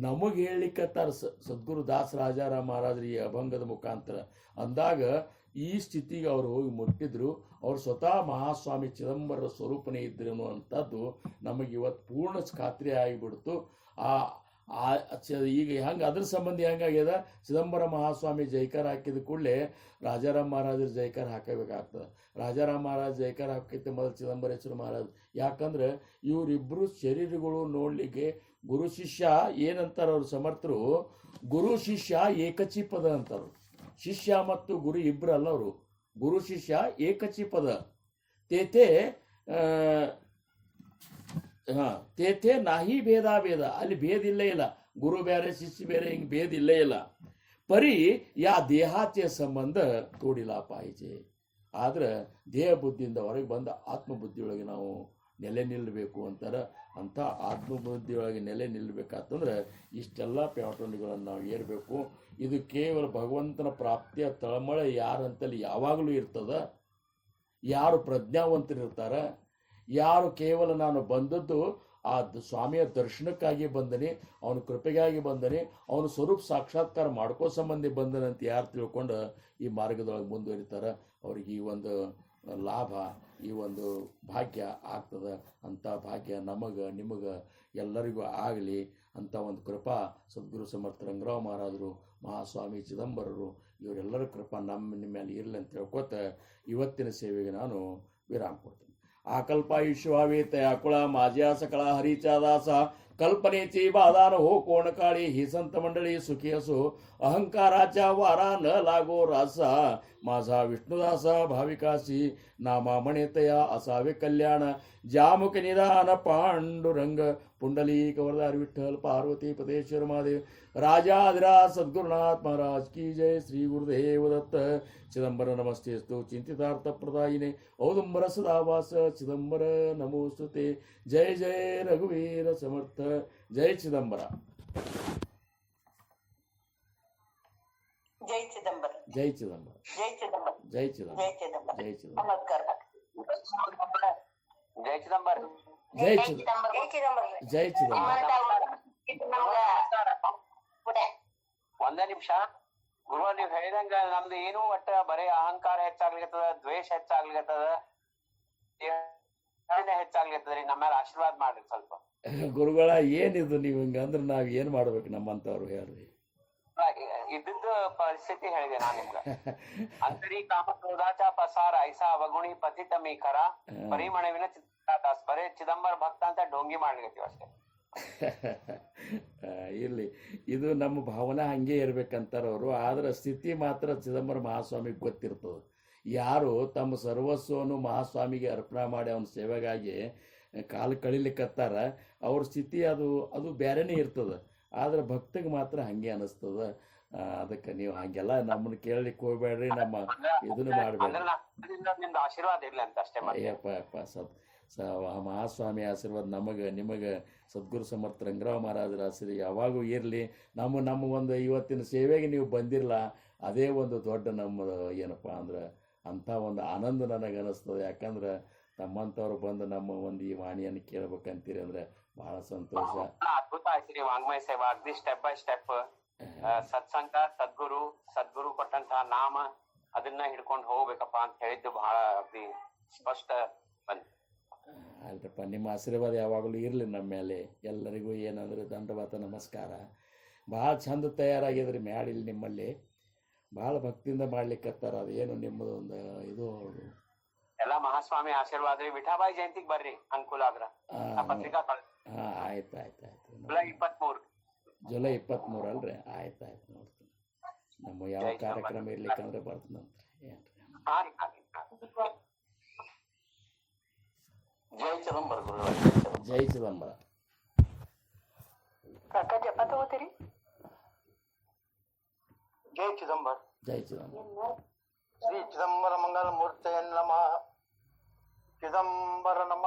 ನಮಗೆ ಹೇಳಲಿಕ್ಕತ್ತಾರ ಸದ್ಗುರು ದಾಸ ರಾಜಾರಾಮ್ ಮಹಾರಾಜರು ಈ ಅಭಂಗದ ಮುಖಾಂತರ ಅಂದಾಗ ಈ ಸ್ಥಿತಿಗೆ ಅವರು ಹೋಗಿ ಮುಟ್ಟಿದ್ರು. ಅವ್ರು ಸ್ವತಃ ಮಹಾಸ್ವಾಮಿ ಚಿದಂಬರ ಸ್ವರೂಪನೇ ಇದ್ರು ಅನ್ನುವಂಥದ್ದು ನಮಗೆ ಇವತ್ತು ಪೂರ್ಣ ಖಾತ್ರಿ ಆಗಿಬಿಡ್ತು. ಈಗ ಹೆಂಗೆ ಅದ್ರ ಸಂಬಂಧ ಹೆಂಗಾಗ್ಯದ, ಚಿದಂಬರ ಮಹಾಸ್ವಾಮಿ ಜೈಕಾರ ಹಾಕಿದ ಕೂಡಲೇ ರಾಜಾರಾಮ್ ಮಹಾರಾಜರ ಜೈಕಾರ ಹಾಕಬೇಕಾಗ್ತದೆ. ರಾಜಾರಾಮ್ ಮಹಾರಾಜ್ ಜೈಕಾರ ಹಾಕೈತೆ ಮೊದಲು ಚಿದಂಬರೇಶ್ವರ ಮಹಾರಾಜ್. ಯಾಕಂದ್ರೆ ಇವರಿಬ್ಬರು ಶರೀರಗಳು ನೋಡಲಿಕ್ಕೆ ಗುರು ಶಿಷ್ಯ ಏನಂತಾರ ಅವ್ರು ಸಮರ್ಥರು, ಗುರು ಶಿಷ್ಯ ಏಕಚಿ ಪದ ಅಂತಾರು. ಶಿಷ್ಯ ಮತ್ತು ಗುರು ಇಬ್ಬರಲ್ಲ ಅವರು, ಗುರು ಶಿಷ್ಯ ಏಕಚಿ ಪದ. ತೇತೆ ತೇತೆ ನಾಹಿ ಭೇದ ಭೇದ, ಅಲ್ಲಿ ಭೇದ ಇಲ್ಲೇ ಇಲ್ಲ. ಗುರು ಬೇರೆ ಶಿಷ್ಯ ಬೇರೆ, ಹಿಂಗೆ ಭೇದ ಇಲ್ಲೇ ಇಲ್ಲ. ಪರಿ ಯಾ ದೇಹಾತ್ಯ ಸಂಬಂಧ ತೋಡಿಲ್ಲ ಪಾಯಿಜೆ. ಆದ್ರೆ ದೇಹ ಬುದ್ಧಿಯಿಂದ ಹೊರಗೆ ಬಂದ ಆತ್ಮಬುದ್ಧಿಯೊಳಗೆ ನಾವು ನೆಲೆ ನಿಲ್ಲಬೇಕು ಅಂತಾರೆ. ಅಂಥ ಆತ್ಮಬುದ್ಧಿಯೊಳಗೆ ನೆಲೆ ನಿಲ್ಲಬೇಕಾತಂದ್ರೆ ಇಷ್ಟೆಲ್ಲ ಪ್ಯಾಟರ್ನ್ಗಳನ್ನು ನಾವು ಏರಬೇಕು. ಇದು ಕೇವಲ ಭಗವಂತನ ಪ್ರಾಪ್ತಿಯ ತಳಮಳೆ ಯಾರಂತಲ್ಲಿ ಯಾವಾಗಲೂ ಇರ್ತದ. ಯಾರು ಪ್ರಜ್ಞಾವಂತರಿರ್ತಾರೆ, ಯಾರು ಕೇವಲ ನಾನು ಬಂದದ್ದು ಆ ಸ್ವಾಮಿಯ ದರ್ಶನಕ್ಕಾಗಿ ಬಂದನೆ, ಅವನ ಕೃಪೆಗಾಗಿ ಬಂದನೆ, ಅವನ ಸ್ವರೂಪ ಸಾಕ್ಷಾತ್ಕಾರ ಮಾಡ್ಕೋ ಸಂಬಂಧಿ ಬಂದನೆ ಅಂತ ಯಾರು ತಿಳ್ಕೊಂಡು ಈ ಮಾರ್ಗದೊಳಗೆ ಮುಂದುವರಿತಾರೆ, ಅವ್ರಿಗೆ ಈ ಒಂದು ಲಾಭ, ಈ ಒಂದು ಭಾಗ್ಯ ಆಗ್ತದೆ. ಅಂಥ ಭಾಗ್ಯ ನಮಗೆ ನಿಮಗೆ ಎಲ್ಲರಿಗೂ ಆಗಲಿ ಅಂತ ಒಂದು ಕೃಪಾ ಸದ್ಗುರು ಸಮರ್ಥ ರಂಗರಾವ್ ಮಹಾರಾಜರು, ಮಹಾಸ್ವಾಮಿ ಚಿದಂಬರರು, ಇವರೆಲ್ಲರ ಕೃಪಾ ನಿಮ್ಮ ಮೇಲೆ ಇರಲಿ ಅಂತ ಹೇಳ್ಕೊತ ಇವತ್ತಿನ ಸೇವೆಗೆ ನಾನು ವಿರಾಮ ಕೊಡ್ತೀನಿ. आकल्पायुष्यभावेत आकुळा माझ्या सकळा हरीचा दासा कल्पनेची बाधान हो कोण काळी ही संत मंडळी सुखी असो अहंकाराच्या वारा न लागो रासा माझा विष्णुदासा भाविकासी नामा म्हणेतया असावे कल्याण जामुख निदान पांडुरंग पुंडलिक वरदार विठ्ठल पार्वती पतेश्वर महादेव राजाधिराज सद्गुरुनाथ महाराज की जय. श्री गुरुदेव दत्त. चिदंबर नमस्तेस्तु चिंतितार्थ प्रदायिने औदुंबर सदावास चिदंबर नमोस्तुते. जय जय रघुवीर समर्थ. जय चिदंबर. जय चिदंबर. जय चिदंबर. जय चिदंबर. जय चिदंबर. जय चिदंबर. जय चिदंबर. नमस्कार. जय चिदंबर. जय चिदंबर. जय चिदंबर. जय चिदंबर. ಒಂದೇ ನಿಮಿಷ ಗುರು, ನೀವ್ ಹೇಳಿದಂಗ ನಮ್ದು ಏನು ಒಟ್ಟ ಬರೀ ಅಹಂಕಾರ ಹೆಚ್ಚಾಗ್ಲಿಕತ್ತದ, ದ್ವೇಷ ಹೆಚ್ಚಾಗ್ಲಿಕತ್ತದ, ಹೆಚ್ಚಾಗ್ಲಿಕತ್ತದ್ರಿ. ನಮ್ಮ ಮೇಲೆ ಆಶೀರ್ವಾದ ಮಾಡ್ರಿ ಸ್ವಲ್ಪ. ಗುರುಗಳ ಏನಿದು ನೀವು ಹಿಂಗಂದ್ರೆ ನಾವ್ ಏನ್ ಮಾಡ್ಬೇಕು ನಮ್ಮಂತವ್ರು ಹೇಳ್ರಿ. ಇದ್ದಿದ್ದು ಪರಿಸ್ಥಿತಿ ಹೇಳಿದೆ ನಾನ್ ನಿಮ್ಗ. ಅಂತರಿ ಕಾಮ ಕ್ರೋಧಾಚ ಪಸಾರ ಐಸಾ ಅವಗುಣಿ ಪತಿತ ಮೀಕರ ಪರಿಮಳವಿನ ಚಿದಾಸ್. ಬರೇ ಚಿದಂಬರ ಭಕ್ತ ಅಂತ ಡೋಂಗಿ ಮಾಡ್ಲಿಕತ್ತೀವಿ ಅಷ್ಟೇ. ಇರ್ಲಿ, ಇದು ನಮ್ಮ ಭಾವನೆ ಹಂಗೆ ಇರ್ಬೇಕಂತಾರ ಅವರು. ಆದ್ರೆ ಸ್ಥಿತಿ ಮಾತ್ರ ಚಿದಂಬರ ಮಹಾಸ್ವಾಮಿಗೆ ಗೊತ್ತಿರ್ತದೆ. ಯಾರು ತಮ್ಮ ಸರ್ವಸ್ವವನ್ನು ಮಹಾಸ್ವಾಮಿಗೆ ಅರ್ಪಣೆ ಮಾಡಿ ಅವನ ಸೇವೆಗಾಗಿ ಕಾಲು ಕಳಿಲಿಕ್ಕತ್ತಾರ, ಅವ್ರ ಸ್ಥಿತಿ ಅದು ಬೇರೆನೇ ಇರ್ತದೆ. ಆದ್ರೆ ಭಕ್ತಿಗೆ ಮಾತ್ರ ಹಂಗೆ ಅನಿಸ್ತದ. ಅದಕ್ಕೆ ನೀವು ಹಂಗೆಲ್ಲ ನಮ್ಮನ್ನ ಕೇಳಲಿಕ್ಕೆ ಹೋಗ್ಬೇಡ್ರಿ, ನಮ್ಮ ಇದನ್ನು ಮಾಡಬೇಡ್ರಿ. ನಿಮ್ದು ಆಶೀರ್ವಾದ ಇರ್ಲಿ ಅಂತ ಅಷ್ಟೇ. ಮಹಾಸ್ವಾಮಿ ಆಶೀರ್ವಾದ ನಮಗೆ ನಿಮಗೆ ಸದ್ಗುರು ಸಮರ್ಥ ರಂಗರಾವ್ ಮಹಾರಾಜರ ಆಶೀರ್ವಾದ ಯಾವಾಗೂ ಇರಲಿ. ನಮ್ಮ ಒಂದು ಇವತ್ತಿನ ಸೇವೆಗೆ ನೀವು ಬಂದಿರಲ್ಲ, ಅದೇ ಒಂದು ದೊಡ್ಡ ನಮ್ಮ ಏನಪ್ಪ ಅಂದ್ರೆ ಅಂಥ ಒಂದು ಆನಂದ ನನಗೆ ಅನ್ನಿಸ್ತದೆ. ಯಾಕಂದ್ರೆ ತಮ್ಮಂಥವ್ರು ಬಂದು ನಮ್ಮ ಒಂದು ಈ ವಾಣಿಯನ್ನು ಕೇಳ್ಬೇಕಂತೀರಿ ಅಂದ್ರೆ ಬಹಳ ಸಂತೋಷ. ಅದ್ಭುತ ಆಯ್ತು ವಾಂಗ್ಮಯ ಸೇವಾ. ಅಗ್ದಿ ಸ್ಟೆಪ್ ಬೈ ಸ್ಟೆಪ್ ಸತ್ಸಂಗ, ಸದ್ಗುರು ಕೊಟ್ಟಂತಹ ನಾಮ ಅದನ್ನ ಹಿಡ್ಕೊಂಡು ಹೋಗ್ಬೇಕಪ್ಪ ಅಂತ ಹೇಳಿದ್ದು ಬಹಳ ಅಗ್ದಿ ಸ್ಪಷ್ಟ ಬಂತು. ಅಲ್ರಪ್ಪ, ನಿಮ್ಮ ಆಶೀರ್ವಾದ ಯಾವಾಗಲೂ ಇರಲಿ ನಮ್ಮ ಮೇಲೆ. ಎಲ್ಲರಿಗೂ ಏನಂದ್ರೆ ದಂಡವಾತ ನಮಸ್ಕಾರ. ಭಾಳ ಚಂದ ತಯಾರಾಗಿದ್ರಿ ಮ್ಯಾಡಿಲ್ ನಿಮ್ಮಲ್ಲಿ. ಭಾಳ ಭಕ್ತಿಯಿಂದ ಮಾಡ್ಲಿಕ್ಕತ್ತಾರ. ಅದೇನು ನಿಮ್ಮದೊಂದು ಇದು ಎಲ್ಲ ಮಹಾಸ್ವಾಮಿ ಆಶೀರ್ವಾದ. ವಿಠಾಬಾಯಿ ಜಯಂತಿಗೆ ಬರ್ರಿ ಅನುಕೂಲ ಆದ್ರ. ಪತ್ರಿಕಾ ಹಾಂ, ಆಯ್ತು. ಜುಲೈ 23. ಜುಲೈ 23 ಅಲ್ರಿ? ಆಯ್ತು ನೋಡ್ತೀನಿ. ನಮ್ಮ ಯಾವ ಕಾರ್ಯಕ್ರಮ ಇರ್ಲಿಕ್ಕಂದ್ರೆ ಬರ್ತೀನಂತ್ರಿ. ಜೈ ಚಿದಂಬರ ಗುರು. ಜೈ ಚಿದಂಬರ. ಕಾಕ ಜಪ ತಗೋತೀರಿ? ಜೈ ಚಿದಂಬರ. ಜೈ ಚಿದಂಬರ. ಶ್ರೀ ಚಿದಂಬರ ಮಂಗಲ ಮೂರ್ತಿಯ ನಮಃ. ಚಿದಂಬರ ನಮಃ.